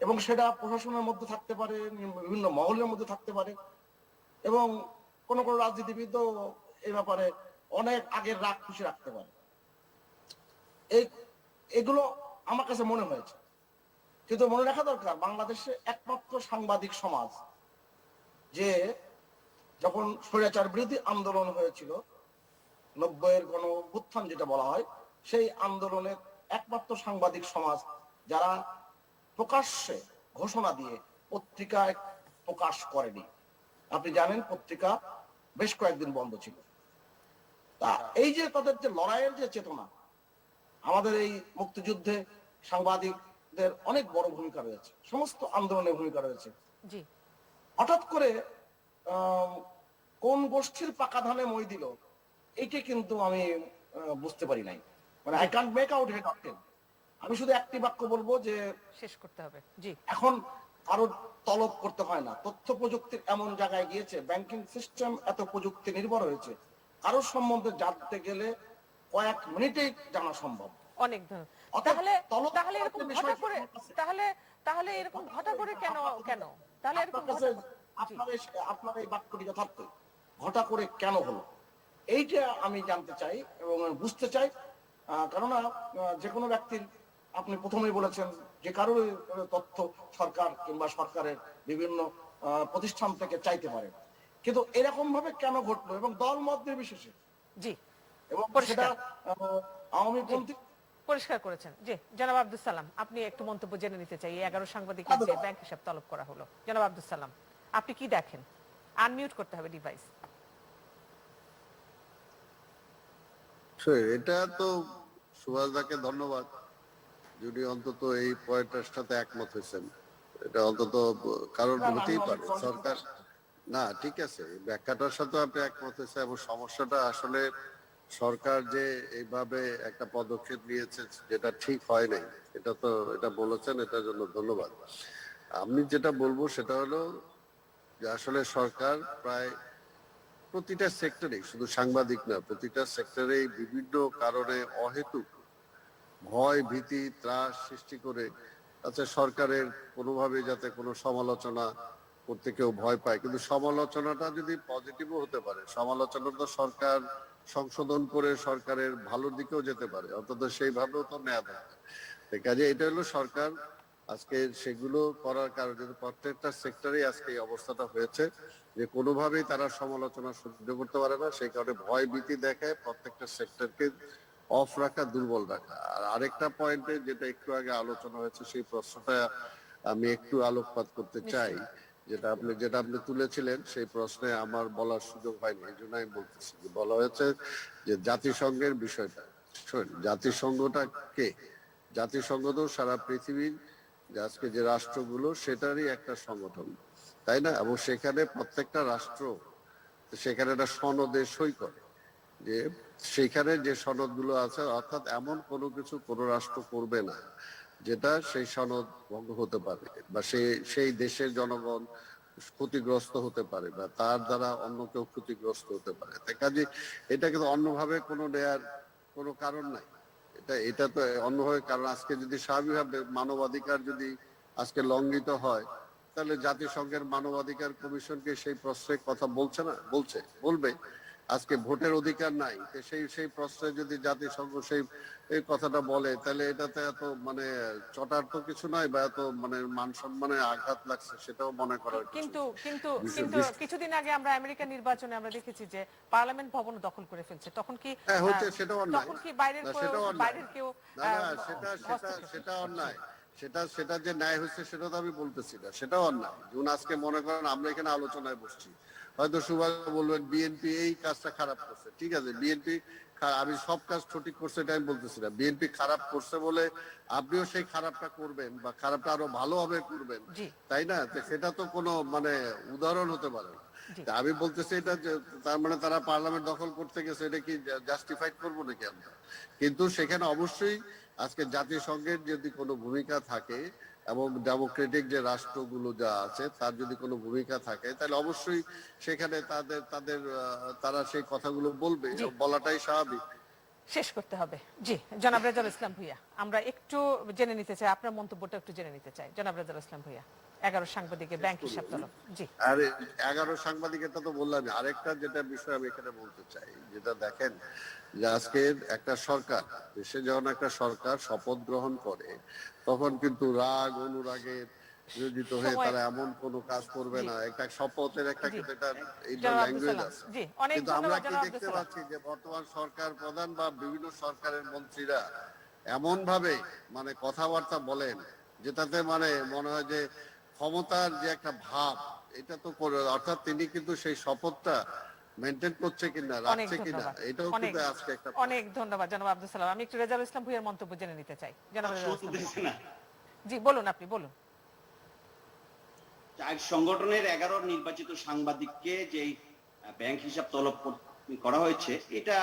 এবং সেটা প্রশাসনের মধ্যে থাকতে পারে, বিভিন্ন মহলের মধ্যে থাকতে পারে, এবং কোন কোন রাজনীতিবিদ এই ব্যাপারে অনেক আগের রাগ খুশি রাখতে পারে। এগুলো আমার কাছে মনে হয়েছে। কিন্তু মনে রাখা দরকার, বাংলাদেশে একমাত্র সাংবাদিক সমাজ যে যখন স্বৈরাচার বিরোধী আন্দোলন হয়েছিল, 90-এর গণ অভ্যুত্থান যেটা বলা হয়, সেই আন্দোলনের একমাত্র সাংবাদিক সমাজ যারা প্রকাশ্যে ঘোষণা দিয়ে পত্রিকায় প্রকাশ করেনি। আপনি জানেন পত্রিকা বেশ কয়েকদিন বন্ধ ছিল। তা এই যে তাদের যে লড়াইয়ের যে চেতনা, আমাদের এই মুক্তিযুদ্ধে সাংবাদিকদের অনেক বড় ভূমিকা রয়েছে, সমস্ত আন্দোলনের ভূমিকা রয়েছে। হঠাৎ করে কোন গোষ্ঠীর পাকা ধানে মই দিল, এইটা কিন্তু আমি বুঝতে পারি নাই। মানে I can't make out head of tail. আমি শুধু একটি বাক্য বলবো যে শেষ করতে হবে। জি, এখন কারো তলব করতে হয় না। তথ্য প্রযুক্তির এমন জায়গায় গিয়েছে, ব্যাংকিং সিস্টেম এত প্রযুক্তি নির্ভর হয়েছে, কারোর সম্বন্ধে জানতে গেলে কয়েক মিনিটেই জানা সম্ভব। অনেক ধন্যবাদ। তাহলে এরকম ঘটা করে, তাহলে এরকম ঘটা করে কেন তাহলে এরকম আপনার এই বাক্যটি যথার্থ, ঘটা করে কেন হলো এইটা আমি জানতে চাই এবং বুঝতে চাই। কেননা যে কোনো ব্যক্তির, আপনি প্রথমেই বলেছেন, যে কারোর তথ্য সরকার কিংবা সরকারের বিভিন্ন প্রতিষ্ঠান থেকে চাইতে পারে, কিন্তু এরকম ভাবে কেন ঘটলো এবং দল মত নির্বিশেষে। জি, এবং সেটা আওয়ামী পন্থী পরিষ্কার করেছেন। জি, জনাব আব্দুল সালাম, আপনি একটু মন্তব্য জেনে নিতে চাই। 11 সাংবাদিকের যে ব্যাংক হিসাব তলব করা হলো, জনাব আব্দুল সালাম, আপনি কি দেখেন? আনমিউট করতে হবে ডিভাইস। এটা তো সুভাষদাকে ধন্যবাদ, যিনি অন্তত এই পয়েন্টটার সাথে একমত হয়েছেন। এটা অন্তত কারণ হতেই পারে সরকার, না ঠিক আছে, ব্যাখ্যাটার সাথে আপনি একমত হয়েছে এবং সমস্যাটা আসলে সরকার যে এইভাবে একটা পদক্ষেপ নিয়েছে যেটা ঠিক হয় নাই, এটা বলেছেন, এটার জন্য ধন্যবাদ। আমি যেটা বলবো সেটা হলো যে আসলে সরকার প্রায় প্রতিটা সেক্টরে, শুধু সাংবাদিক না, প্রতিটা সেক্টরে বিভিন্ন কারণে অহেতুক ভয় ভীতি ত্রাস সৃষ্টি করে, আচ্ছা সরকারের কোনোভাবে যাতে কোনো সমালোচনা করতে কেউ ভয় পায়, কিন্তু সমালোচনাটা যদি পজিটিভও হতে পারে, সমালোচনা তো সরকার সংশোধন করে সরকারের ভালোর দিকেও যেতে পারে, অন্তত সেইভাবেও তো নেওয়া দরকার। কাজে এটা হলো সরকার আজকে সেগুলো করার কারণে প্রত্যেকটা সেক্টরে আজকে এই অবস্থাটা হয়েছে যে কোনোভাবেই তারা সমালোচনা সহ্য করতে পারে না, সেই কারণে ভয় ভীতি দেখায় প্রত্যেকটা সেক্টরকে অফ রাখা, দুর্বল রাখা। আর আরেকটা পয়েন্টে যেটা একটু আগে আলোচনা হয়েছে, সেই প্রশ্নটা আমি একটু আলোকপাত করতে চাই। যেটা আপনি তুলেছিলেন, সেই প্রশ্নে আমার বলার সুযোগ হয়নি, এই জন্য আমি বলতেছি। বলা হয়েছে যে জাতিসংঘের বিষয়টা, জাতিসংঘটা কে? জাতিসংঘ তো সারা পৃথিবীর আজকে যে রাষ্ট্রগুলো সেটারই একটা সংগঠন, তাই না? এবং সেখানে প্রত্যেকটা রাষ্ট্র সেখানে একটা সনদে সই করে, যে সেখানে যে সনদগুলো আছে, অর্থাৎ এমন কোনো কিছু কোনো রাষ্ট্র করবে না যেটা সেই সনদ ভঙ্গ হতে পারে, বা সেই দেশের জনগণ ক্ষতিগ্রস্ত হতে পারে, বা তার দ্বারা অন্য কেউ ক্ষতিগ্রস্ত হতে পারে। তাই কাজে এটা কিন্তু অন্যভাবে কোনো নেয়ার কোনো কারণ নাই। এটা তো অন্যভাবে, কারণ আজকে যদি স্বাভাবিকভাবে মানবাধিকার যদি আজকে লঙ্ঘিত হয়, তাহলে জাতিসংঘের মানবাধিকার কমিশনকে সেই প্রশ্নের কথা বলবে। আজকে ভোটের অধিকার নাই, সেই প্রশ্নে যদি জাতিসংঘ এই কথাটা বলে, তাহলে এটাতে এত মানে চটার তো কিছু নয়, বা এত মানে মান সম্মানে আঘাত লাগছে সেটাও মনে করার কিন্তু কিন্তু কিন্তু কিছুদিন আগে আমরা আমেরিকা নির্বাচনে আমরা দেখেছি যে পার্লামেন্ট ভবন দখল করে ফেলছে, তখন কি হচ্ছে সেটা অন্যায়, তখন কি বাইরের কেউ সেটা অন্যায়, সেটা যে ন্যায় হচ্ছে সেটা তো আমি বলতেছি না, সেটা অন্যায়। যেমন আজকে মনে করেন আমরা এখানে আলোচনায় বসছি, হয়তো সুভাষ বলবেন বিএনপি এই কাজটা খারাপ করছে, ঠিক আছে, বিএনপি আমি সব কাজ সঠিক করছে এটা আমি বলতেছি না, বিএনপি খারাপ করছে বলে আপনিও সেই খারাপটা করবেন বা খারাপটা আরো ভালোভাবে করবেন, তাই না? সেটা তো কোনো মানে উদাহরণ হতে পারে না। আমি বলতেছি এটা যে তার মানে তারা পার্লামেন্ট দখল করতে গেছে, এটা কি জাস্টিফাইড করবো নাকি আমরা? কিন্তু সেখানে অবশ্যই আজকে জাতিসংঘের যদি কোনো ভূমিকা থাকে এবং ডেমোক্রেটিক যে রাষ্ট্রগুলো যা আছে তার যদি কোনো ভূমিকা থাকে, তাহলে অবশ্যই সেখানে তারা সেই কথাগুলো বলবে, বলাটাই স্বাভাবিক। শেষ করতে হবে। জি, জনাব রেজাউল ইসলাম ভূঁইয়া, আমরা একটু জেনে নিতে চাই, আপনার মন্তব্যটা একটু জেনে নিতে চাই। জনাব রেজাউল ইসলাম ভূঁইয়া, 11 সাংবাদিকের ব্যাংক হিসাব তলব। জি, আর 11 সাংবাদিকেরটা তো বললাম। আরেকটা যেটা বিষয় আমি এখানে বলতে চাই, যেটা দেখেন যে আজকে একটা সরকার, দেশে যখন একটা সরকার শপথ গ্রহণ করে, তখন কিন্তু রাগ অনুরাগে নিয়োজিত হয়ে তারা এমন কোনো কাজ করবে না। একটা শপথের একটা কিন্তু এটা ল্যাঙ্গুয়েজ আছে। কিন্তু আমরা কি দেখতে পাচ্ছি যে বর্তমান সরকার প্রধান বা বিভিন্ন সরকারের মন্ত্রীরা এমন ভাবে মানে কথাবার্তা বলেন, যেটাতে মানে মনে হয় যে ক্ষমতার যে একটা ভাব, এটা তো অর্থাৎ তিনি কিন্তু সেই শপথটা মেনটেন করছে কিনা, রাখছে কিনা, এটাও কিন্তু আজকে একটা। অনেক ধন্যবাদ জনাব আব্দুল সালাম। আমি একটু রেজাউল ইসলাম ভূঁইয়ার মন্তব্য জেনে নিতে চাই। জনাব রেজাউল ইসলাম, জি বলুন, আপনি বলুন। সংগঠনের 11 নির্বাচিত সাংবাদিককে যে ব্যাংক হিসাব তলব করা হয়েছে, এটা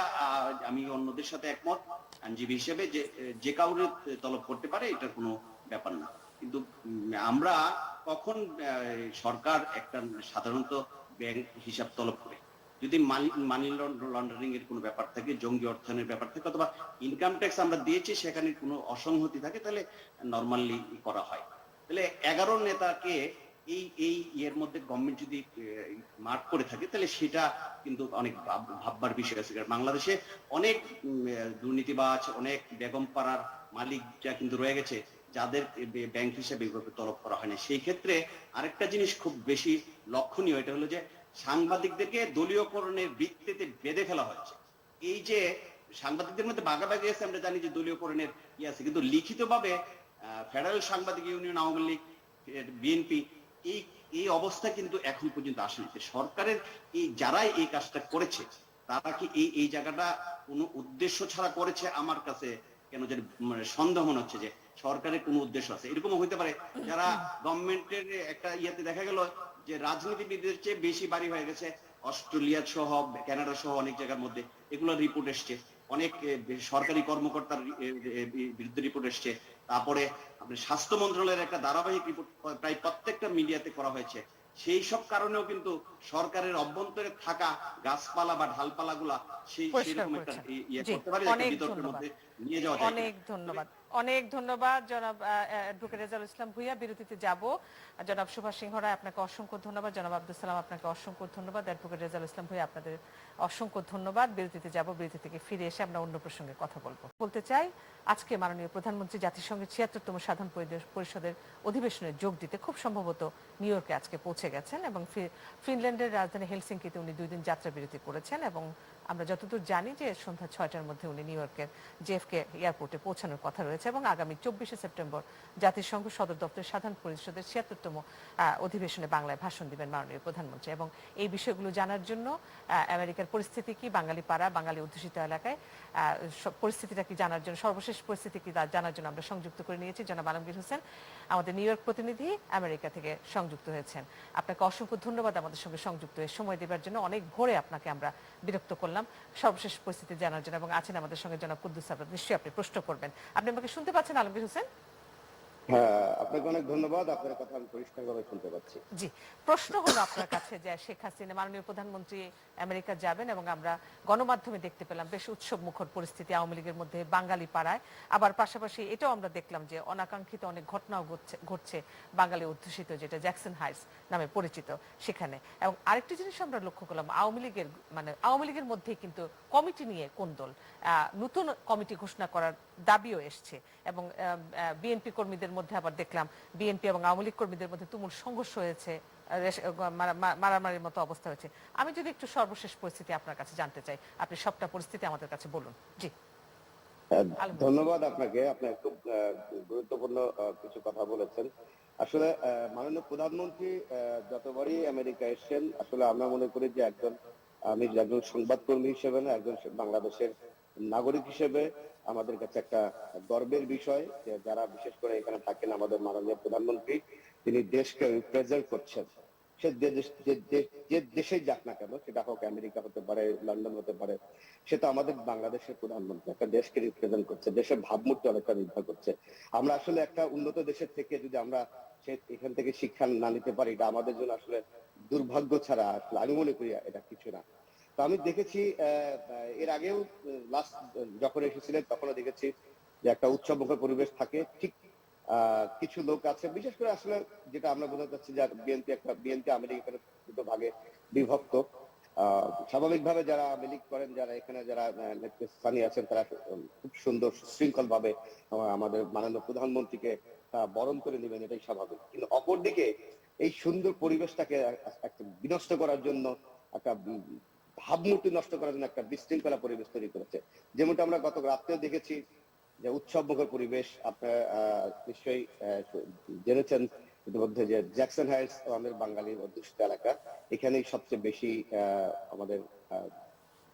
আমি অন্যদের সাথে একমত আইনজীবী হিসেবে, যে কাউরে তলব করতে পারে, এটা কোনো ব্যাপার না। কিন্তু আমরা কখন সরকার একটা সাধারণত ব্যাংক হিসাব তলব করে, যদি মানি লন্ডারিং এর কোনো ব্যাপার থাকে, জঙ্গি অর্থায়নের ব্যাপার থাকে, অথবা ইনকাম ট্যাক্স আমরা দিয়েছি সেখানে কোনো অসংহতি থাকে, তাহলে নরমালি করা হয়। তাহলে 11 নেতাকে এই এর মধ্যে গভর্নমেন্ট যদি মার্ক করে থাকে, তাহলে সেটা কিন্তু অনেক ভাববার বিষয় আছে। বাংলাদেশে অনেক দুর্নীতিবাজ, অনেক বেগম পাড়ার মালিক যা কিন্তু রয়ে গেছে, যাদের ব্যাংক হিসেবে এইভাবে তলব করা হয় না। সেই ক্ষেত্রে আরেকটা জিনিস খুব বেশি লক্ষণীয়, এটা হলো যে সাংবাদিকদেরকে দলীয়করণের ভিত্তিতে বেঁধে ফেলা হচ্ছে। এই যে সাংবাদিকদের মধ্যে ভাগাভাগি আছে, আমরা জানি যে দলীয়করণের কি আছে, কিন্তু লিখিতভাবে ফেডারেল সাংবাদিক ইউনিয়ন, আওয়ামী লীগ, বিএনপি এই অবস্থা কিন্তু এখন পর্যন্ত আসেনি। সরকারের যারাই এই কাজটা করেছে তারা কি এই জায়গাটা কোনো উদ্দেশ্য ছাড়া করেছে? আমার কাছে কেন জানি মানে সন্দেহ মনে হচ্ছে যে সরকারের কোনো উদ্দেশ্য আছে। এরকমও হইতে পারে যারা গভর্নমেন্টের একটা ইয়েতে দেখা গেল যে রাজনীতিবিদদের চেয়ে বেশি বাড়ি হয়ে গেছে অস্ট্রেলিয়া সহ কানাডা সহ অনেক জায়গার মধ্যে, এগুলো রিপোর্ট এসছে। অনেক সরকারি কর্মকর্তার বিরুদ্ধে রিপোর্ট এসছে। তারপরে আপনি স্বাস্থ্য মন্ত্রণালয়ের একটা ধারাবাহিক রিপোর্ট প্রায় প্রত্যেকটা মিডিয়াতে করা হয়েছে। সেই সব কারণেও কিন্তু সরকারের অভ্যন্তরে থাকা গাছপালা বা ঢালপালা গুলা সেরকম একটা ইয়ে করতে পারে, একটা বিতর্কের মধ্যে নিয়ে যাওয়া যায়। অনেক ধন্যবাদ, অনেক ধন্যবাদ জনাব অ্যাডভোকেট রেজাউল ইসলাম ভূঁইয়া। বিরতিতে যাব। জনাব সুভাষ সিংহ রায় আপনাকে অসংখ্য ধন্যবাদ, জনাব আব্দুল সালাম আপনাকে অসংখ্য ধন্যবাদ, অ্যাডভোকেট রেজাউল ইসলাম ভূঁইয়া আপনাদের অসংখ্য ধন্যবাদ। বিরতিতে যাব, বিরতি থেকে ফিরে এসে আমরা অন্য প্রসঙ্গে কথা বলবো। বলতে চাই আজকে মাননীয় প্রধানমন্ত্রী জাতিসংঘের ৭৬তম সাধারণ পরিষদের অধিবেশনে যোগ দিতে খুব সম্ভবত নিউ ইয়র্কে আজকে পৌঁছে গেছেন এবং ফিনল্যান্ডের রাজধানী হেলসিঙ্কিতে উনি 2 দিন যাত্রা বিরতি করেছেন এবং আমরা যতদূর জানি যে সন্ধ্যা 6টার মধ্যে উনি নিউ ইয়র্কের জেএফকে এয়ারপোর্টে পৌঁছানোর কথা রয়েছে এবং আগামী 24শে সেপ্টেম্বর জাতিসংঘ সদর দপ্তরের সাধারণ পরিষদের ৭৬তম অধিবেশনে বাংলায় ভাষণ দিবেন মাননীয় প্রধানমন্ত্রী। এবং এই বিষয়গুলো জানার জন্য আমেরিকার পরিস্থিতি কি, বাঙালি পাড়া, বাঙালি অধ্যুষিত এলাকায় পরিস্থিতিটা কি জানার জন্য, সর্বশেষ পরিস্থিতি কি জানার জন্য আমরা সংযুক্ত করে নিয়েছি জনাব আলমগীর হোসেন, আমাদের নিউ ইয়র্ক প্রতিনিধি, আমেরিকা থেকে সংযুক্ত হয়েছেন। আপনাকে অসংখ্য ধন্যবাদ আমাদের সঙ্গে সংযুক্ত হয়ে সময় দেওয়ার জন্য। অনেক ভোরে আপনাকে আমরা বিরক্ত করলাম সর্বশেষ পরিস্থিতি জানার জন্য এবং আছেন আমাদের সঙ্গে জনাব কুদ্দুস আহমেদ। নিশ্চয়ই আপনি প্রশ্ন করবেন। আপনি আমাকে শুনতে পাচ্ছেন আলমগীর হোসেন? হ্যাঁ, আপনাকে অনেক ধন্যবাদ। আপনার কথা আমি পরিষ্কারভাবে শুনতে পাচ্ছি। জি, প্রশ্ন হলো আপনার কাছে যে শেখ হাসিনা মাননীয় প্রধানমন্ত্রী আমেরিকা যাবেন এবং আমরা গণমাধ্যমে দেখতে পেলাম বেশ উৎসব মুখর পরিস্থিতি আওয়ামী লীগের মধ্যে বাঙালি পাড়ায়। আবার পাশাপাশি এটাও আমরা দেখলাম যে অনাকাঙ্ক্ষিত অনেক ঘটনাও ঘটছে বাঙালি অধ্যুষিত যেটা জ্যাকসন হাইটস নামে পরিচিত সেখানে। এবং আরেকটি জিনিস আমরা লক্ষ্য করলাম আওয়ামী লীগের মধ্যেই কিন্তু কমিটি নিয়ে কোন্দল, নতুন কমিটি ঘোষণা করার দাবিও এসছে এবং বিএনপি কর্মীদের মধ্যে আবার দেখলাম বিএনপি এবং আওয়ামী লীগ কর্মীদের মধ্যে তুমুল সংঘর্ষ হয়েছে, মারামারির মতো অবস্থা হয়েছে। আমি যদি একটু সর্বশেষ পরিস্থিতি আপনার কাছে জানতে চাই, আপনি সবটা পরিস্থিতি আমাদের কাছে বলুন। জি, ধন্যবাদ আপনাকে। আপনি খুব গুরুত্বপূর্ণ কিছু কথা বলেছেন। আসলে মাননীয় প্রধানমন্ত্রী যতবারই আমেরিকা এসেছেন, আসলে আমরা মনে করি যে আমি একজন সংবাদকর্মী হিসেবে না, একজন বাংলাদেশের নাগরিক হিসেবে আমাদের কাছে একটা গর্বের বিষয় যে যারা বিশেষ করে এখানে থাকেন আমাদের মাননীয় প্রধানমন্ত্রী, তিনি দেশকে রিপ্রেজেন্ট করছেন। সে যে দেশেই যাক না কেন, সেটা হোক আমেরিকা হতে পারে, লন্ডন হতে পারে, সেটা আমাদের বাংলাদেশের প্রধানমন্ত্রী একটা দেশকে রিপ্রেজেন্ট করছে, দেশের ভাবমূর্তি অনেকটা নির্ভর করছে। আমরা আসলে একটা উন্নত দেশের থেকে যদি আমরা এখান থেকে শিক্ষা না নিতে পারি, এটা আমাদের জন্য আসলে দুর্ভাগ্য ছাড়া আসলে আমি মনে করি এটা কিছু না। তো আমি দেখেছি এর আগেও লাস্ট যখন এসেছিলেন তখনও দেখেছি যে একটা উৎসবমুখর পরিবেশ থাকে। ঠিক কিছু লোক আছে বিশেষ করে আসলে যেটা আমরা বোঝাতে চাচ্ছি যে বিএনপি আমেরিকা দুটো ভাগে বিভক্ত। স্বাভাবিকভাবে যারা আওয়ামী লীগ করেন, যারা এখানে যারা নেতৃস্থানীয় আছেন, তারা খুব সুন্দর সুশৃঙ্খল ভাবে আমাদের মাননীয় প্রধানমন্ত্রীকে বরণ করে নেবেন, এটাই স্বাভাবিক। কিন্তু অপরদিকে এই সুন্দর পরিবেশটাকে বিনষ্ট করার জন্য, একটা ভাবমূর্তি নষ্ট করার জন্য একটা বিশৃঙ্খলা পরিবেশ তৈরি করেছে। যেমনটা আমরা গত রাত্রেও দেখেছি যে উৎসবমুখর পরিবেশ। আপনারা নিশ্চয়ই জেনেছেন ইতিমধ্যে যে জ্যাকসন হাইটস আমাদের বাঙালির অধ্যুষিত এলাকা, এখানেই সবচেয়ে বেশি আমাদের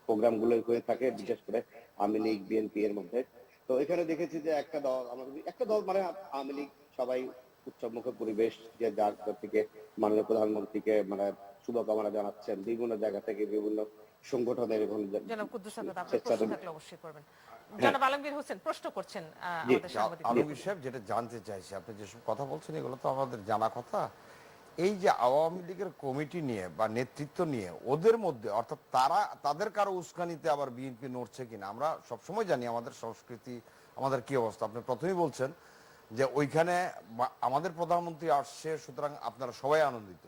প্রোগ্রাম গুলো হয়ে থাকে, বিশেষ করে আওয়ামী লীগ বিএনপি এর মধ্যে। তো এখানে দেখেছি যে একটা দল মানে আওয়ামী লীগ সবাই উৎসবমুখর পরিবেশ, যে যার থেকে মাননীয় প্রধানমন্ত্রীকে মানে শুভকামনা জানাচ্ছেন বিভিন্ন জায়গা থেকে, বিভিন্ন সংগঠনের এবং জনাব কুদ্দুস আহমেদ আপনার প্রশ্ন থাকলে অবশ্যই করবেন। জনাব আলমগীর হোসেন প্রশ্ন করছেন আমাদের সাংবাদিক। আলমগীর সাহেব, যেটা জানতে চাইছি, আপনি যেসব কথা বলছেন এগুলো তো আমাদের জানা কথা। এই যে আওয়ামী লীগের কমিটি নিয়ে বা নেতৃত্ব নিয়ে ওদের মধ্যে, অর্থাৎ তাদের কারো উস্কানিতে আবার বিএনপি নড়ছে কিনা? আমরা সবসময় জানি আমাদের সংস্কৃতি, আমাদের কি অবস্থা। আপনি প্রথমেই বলছেন যে ওইখানে আমাদের প্রধানমন্ত্রী আসছে, সুতরাং আপনারা সবাই আনন্দিত।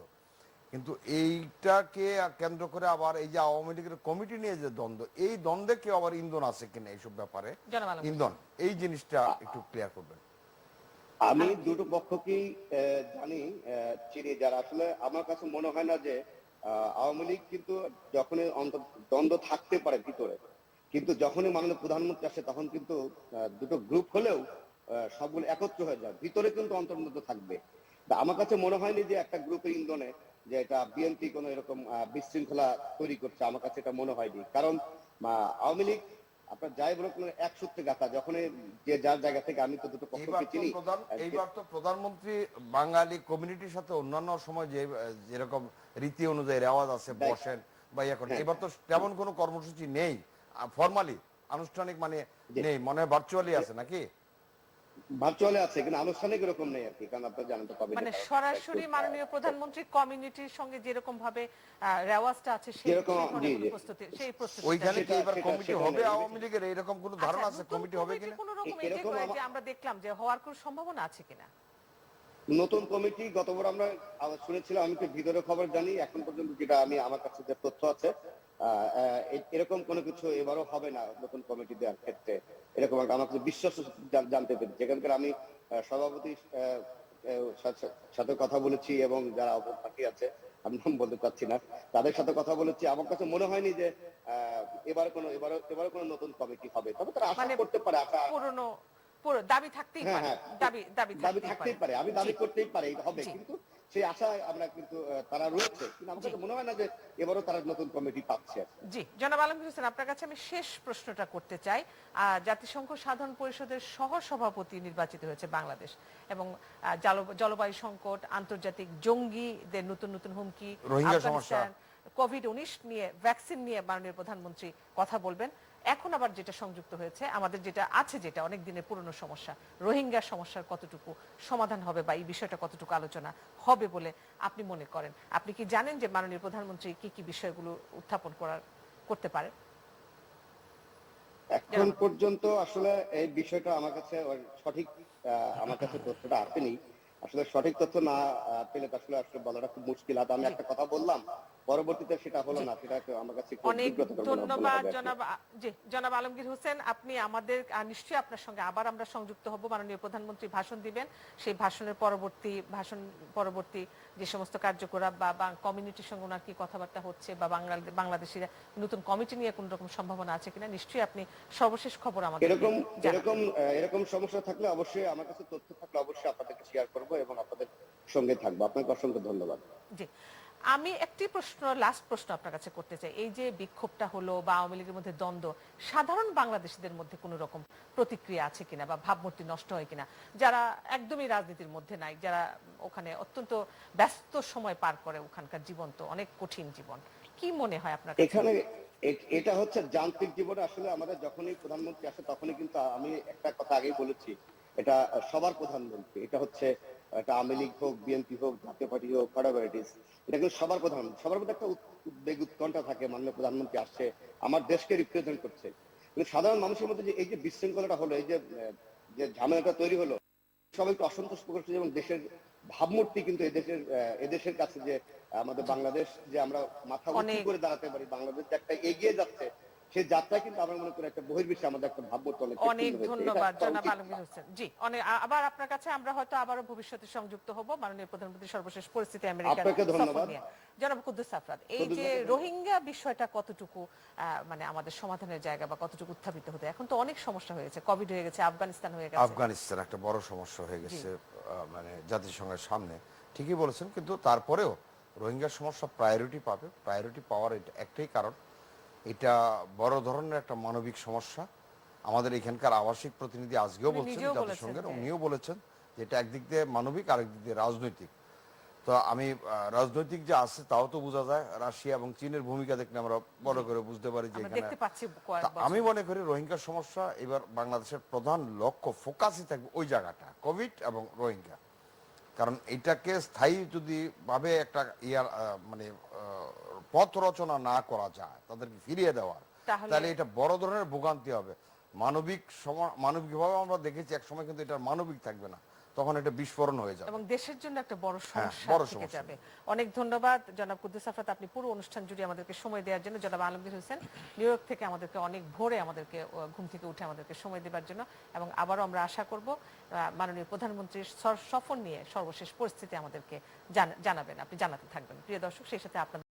কিন্তু এইটাকে কেন্দ্র করে আবার এই যে আওয়ামী লীগের কমিটি নিয়ে যে দ্বন্দ্ব, এই দ্বন্দ্বে কেউ আবার ইন্ধন আছে কিনা এইসব ব্যাপারে? ইন্ধন, এই জিনিসটা একটু ক্লিয়ার করবেন। আমি দুটো পক্ষকেই জানি, চিনি, যারা আসলে আমার কাছে মনে হয় না যে আওয়ামী লীগ কিন্তু যখনই দ্বন্দ্ব থাকতে পারে ভিতরে, কিন্তু যখনই মাননীয় প্রধানমন্ত্রী আসে তখন কিন্তু দুটো গ্রুপ হলেও সবগুলো একত্র হয়ে যায়, ভিতরে কিন্তু অন্তর্নিহিত থাকবে। আমার কাছে মনে হয়নি যে একটা গ্রুপের ইন্ধনে যে এটা বিএনপি কোনো এরকম বিশৃঙ্খলা তৈরি করছে, আমার কাছে এটা মনে হয়নি। কারণ আওয়ামী লীগ আপনার যাই বলুক এক সূত্রে গাথা, যখন যে যার জায়গা থেকে, আমি তো দুটো পক্ষকে চিনি। এইবার তো প্রধানমন্ত্রী বাঙালি কমিউনিটির সাথে অন্যান্য সময় যে যেরকম রীতি অনুযায়ী রেওয়াজ আছে বসেন বা ইয়ে করেন, এবার তো তেমন কোনো কর্মসূচি নেই ফরমালি, আনুষ্ঠানিক মানে নেই, মনে হয় ভার্চুয়ালি আছে নাকি? ভার্চুয়ালি আছে কিন্তু আনুষ্ঠানিক এরকম নেই আর কি, কারণ আপনারা জানেন তো কবে মানে সরাসরি মাননীয় প্রধানমন্ত্রী কমিউনিটির সঙ্গে যেরকম ভাবে রেওয়াজটা আছে সেই প্রস্তুতি ওইখানে কি এবার কমিটি হবে আওয়ামী লীগের, এরকম কোনো ধারণা আছে কমিটি হবে কিনা? কোনো রকম যে আমরা দেখলাম যে হওয়ার কোনো সম্ভাবনা আছে কিনা? নতুন কমিটি গতবার আমরা শুনেছিলাম, আমি তো ভিতরে খবর জানি, এখন পর্যন্ত যেটা আমি আমার কাছে যে তথ্য আছে এরকম কোনো কিছু এবারও হবে না নতুন কমিটি দেওয়ার ক্ষেত্রে, এরকম আমার কাছে বিশ্বাস জানতে পেরেছি। যেখানকার আমি সভাপতি সাথে কথা বলেছি এবং যারা অপরপার্টি আছে, আমি নাম বলতে চাচ্ছি না, তাদের সাথে কথা বলেছি, আমার কাছে মনে হয়নি যে এবারে কোনো নতুন কমিটি হবে। তবে তারা আশা করতে পারে, দাবি থাকতেই পারে, দাবি থাকতেই পারে, আমি দাবি করতেই পারি হবে, কিন্তু সেই আশা আমরা কিন্তু তারা রয়েছে, কিন্তু আমার কাছে মনে হয় না যে এবারও তারা নতুন কমিটি পাচ্ছে। জি, জনাব আলমগীর হোসেন, আপনার কাছে আমি শেষ প্রশ্নটা করতে চাই। জাতিসংঘ সাধারণ পরিষদের সহ সভাপতি নির্বাচিত হয়েছে বাংলাদেশ, এবং জলবায়ু সংকট, আন্তর্জাতিক জঙ্গিদের নতুন নতুন হুমকি, রোহিঙ্গা সমস্যা, কোভিড-19 নিয়ে, ভ্যাকসিন নিয়ে মাননীয় প্রধানমন্ত্রী কথা বলবেন। এখন আবার যেটা সংযুক্ত হয়েছে, আমাদের যেটা আছে, যেটা অনেক দিনের পুরনো সমস্যা, রোহিঙ্গা সমস্যার কতটুকু সমাধান হবে বা এই বিষয়টা কতটুকু আলোচনা হবে বলে আপনি মনে করেন? আপনি কি জানেন যে মাননীয় প্রধানমন্ত্রী কি কি বিষয়গুলো উত্থাপন করতে পারে? এখন পর্যন্ত আসলে এই বিষয়টা আমার কাছে সঠিক তথ্যটা আসেনি। আসলে সঠিক তথ্য না পেলে আসলে বলাটা খুব মুশকিল। আমি একটা কথা বললাম, পরবর্তীতে সেটা হলো না, সেটা আমার কাছে অনেক ধন্যবাদ জনাব আলমগীর হোসেন। আপনি আমাদের, নিশ্চয়ই আপনার সঙ্গে আবার আমরা সংযুক্ত হব। মাননীয় প্রধানমন্ত্রী ভাষণ দিবেন, সেই ভাষণের পরবর্তী যে সমস্ত কার্যকলাপ বা কমিউনিটির সঙ্গে ওনার কি কথাবার্তা হচ্ছে, বা বাংলাদেশের নতুন কমিটি নিয়ে কোন রকম সম্ভাবনা আছে কিনা, নিশ্চয়ই আপনি সর্বশেষ খবর আমাদের এরকম সমস্যা থাকলে অবশ্যই আমার কাছে তথ্য থাকলে অবশ্যই আপনাদেরকে শেয়ার করব এবং আপনাদের সঙ্গে থাকবো। আপনাকে অসংখ্য ধন্যবাদ। জি, আমি একটি লাস্ট প্রশ্ন আপনার কাছে করতে চাই। এই যে বিক্ষোভটা হলো বা আওয়ামী লীগের মধ্যে দ্বন্দ্ব, সাধারণ বাংলাদেশিদের মধ্যে কোন রকম প্রতিক্রিয়া আছে কিনা বা ভাবমূর্তি নষ্ট হয় কিনা, যারা একদমই রাজনীতির মধ্যে নাই, যারা ওখানে অত্যন্ত ব্যস্ত সময় পার করে, ওখানকার জীবন তো অনেক কঠিন জীবন, কি মনে হয় আপনার কাছে? এখানে এটা হচ্ছে যান্ত্রিক জীবনে। আসলে আমাদের যখনই প্রধানমন্ত্রী আসে তখনই কিন্তু, আমি একটা কথা আগেই বলেছি, এটা সবার প্রধানমন্ত্রী, এটা হচ্ছে এটা আওয়ামী লীগ হোক, বিএনপি হোক, জাতীয় পার্টি হোক, কনজারভেটিভ, এটা কিন্তু সবার সবার মধ্যে একটা উদ্বেগ উৎকণ্ঠা থাকে, মাননীয় প্রধানমন্ত্রী আসছে, আমার দেশকে রিপ্রেজেন্ট করছে। কিন্তু সাধারণ মানুষের মধ্যে যে এই যে বিশৃঙ্খলাটা হলো, এই যে ঝামেলাটা তৈরি হলো, সবাই একটু অসন্তোষ প্রকাশ করছে, এবং দেশের ভাবমূর্তি কিন্তু এদেশের কাছে যে আমাদের বাংলাদেশ, যে আমরা মাথা উঁচু করে দাঁড়াতে পারি, বাংলাদেশ একটা এগিয়ে যাচ্ছে, সেই যাত্রা কিন্তু আমরা মনে করি একটা বহির্বিশ্বে আমাদের একটা ভাবমূর্তি অনেক ধন্যবাদ জনাব আলমগীর হোসেন। জি, আবার আপনার কাছে আমরা হয়তো আবারও ভবিষ্যতে সংযুক্ত হব মাননীয় প্রধানমন্ত্রীর সর্বশেষ পরিস্থিতি আমেরিকার সফর নিয়ে। জনাব কুদ্দুস আফরাদ, এই যে রোহিঙ্গা বিষয়টা কতটুকু মানে আমাদের সমাধানের জায়গা বা কতটুকু উত্থাপিত হতে, এখন তো অনেক সমস্যা হয়ে গেছে, কোভিড হয়ে গেছে, আফগানিস্তান হয়ে গেছে, আফগানিস্তান একটা বড় সমস্যা হয়ে গেছে মানে জাতিসংঘের সামনে, ঠিকই বলেছেন, কিন্তু তারপরেও রোহিঙ্গা সমস্যা প্রায়োরিটি পাবে। প্রায়োরিটি পাওয়ার একটাই কারণ, এটা বড় ধরনের একটা মানবিক সমস্যা। আমাদের এখানকার আবাসিক প্রতিনিধি আজকেও বলছেন, জাতিসংঘের, উনিও বলেছেন যে এটা একদিক দিয়ে মানবিক, আরেক দিক দিয়ে রাজনৈতিক। তো আমি রাজনৈতিক যে আছে তাও তো বোঝা যায়, রাশিয়া এবং চীনের ভূমিকা দেখলে আমরা বড় করে বুঝতে পারি যে এখানে। আমি মনে করি রোহিঙ্গা সমস্যা এবার বাংলাদেশের প্রধান লক্ষ্য, ফোকাসই থাকবে ওই জায়গাটা, কোভিড এবং রোহিঙ্গা। কারণ এটাকে স্থায়ী যদি ভাবে একটা মানে পথ রচনা না করা যায়, তাদেরকে ফিরিয়ে দেওয়ার, তাহলে এটা বড় ধরনের ভোগান্তি হবে। মানবিকভাবে আমরা দেখেছি এক সময় কিন্তু এটা মানবিক থাকবে না, তখন এটা বিস্ফোরণ হয়ে যাবে এবং দেশের জন্য একটা বড় সমস্যা থেকে যাবে। অনেক ধন্যবাদ জনাব কুদ্দুস আফরাদ, আপনি পুরো অনুষ্ঠান জুড়ে আমাদেরকে সময় দেওয়ার জন্য। জনাব আলমগীর হোসেন, নিউ ইয়র্ক থেকে আমাদেরকে অনেক ভোরে আমাদেরকে ঘুম থেকে উঠে আমাদেরকে সময় দেওয়ার জন্য, এবং আবারও আমরা আশা করব মাননীয় প্রধানমন্ত্রীর সফর নিয়ে সর্বশেষ পরিস্থিতি আমাদেরকে জানাবেন, আপনি জানাতে থাকবেন। প্রিয় দর্শক, সেই সাথে আপনাদের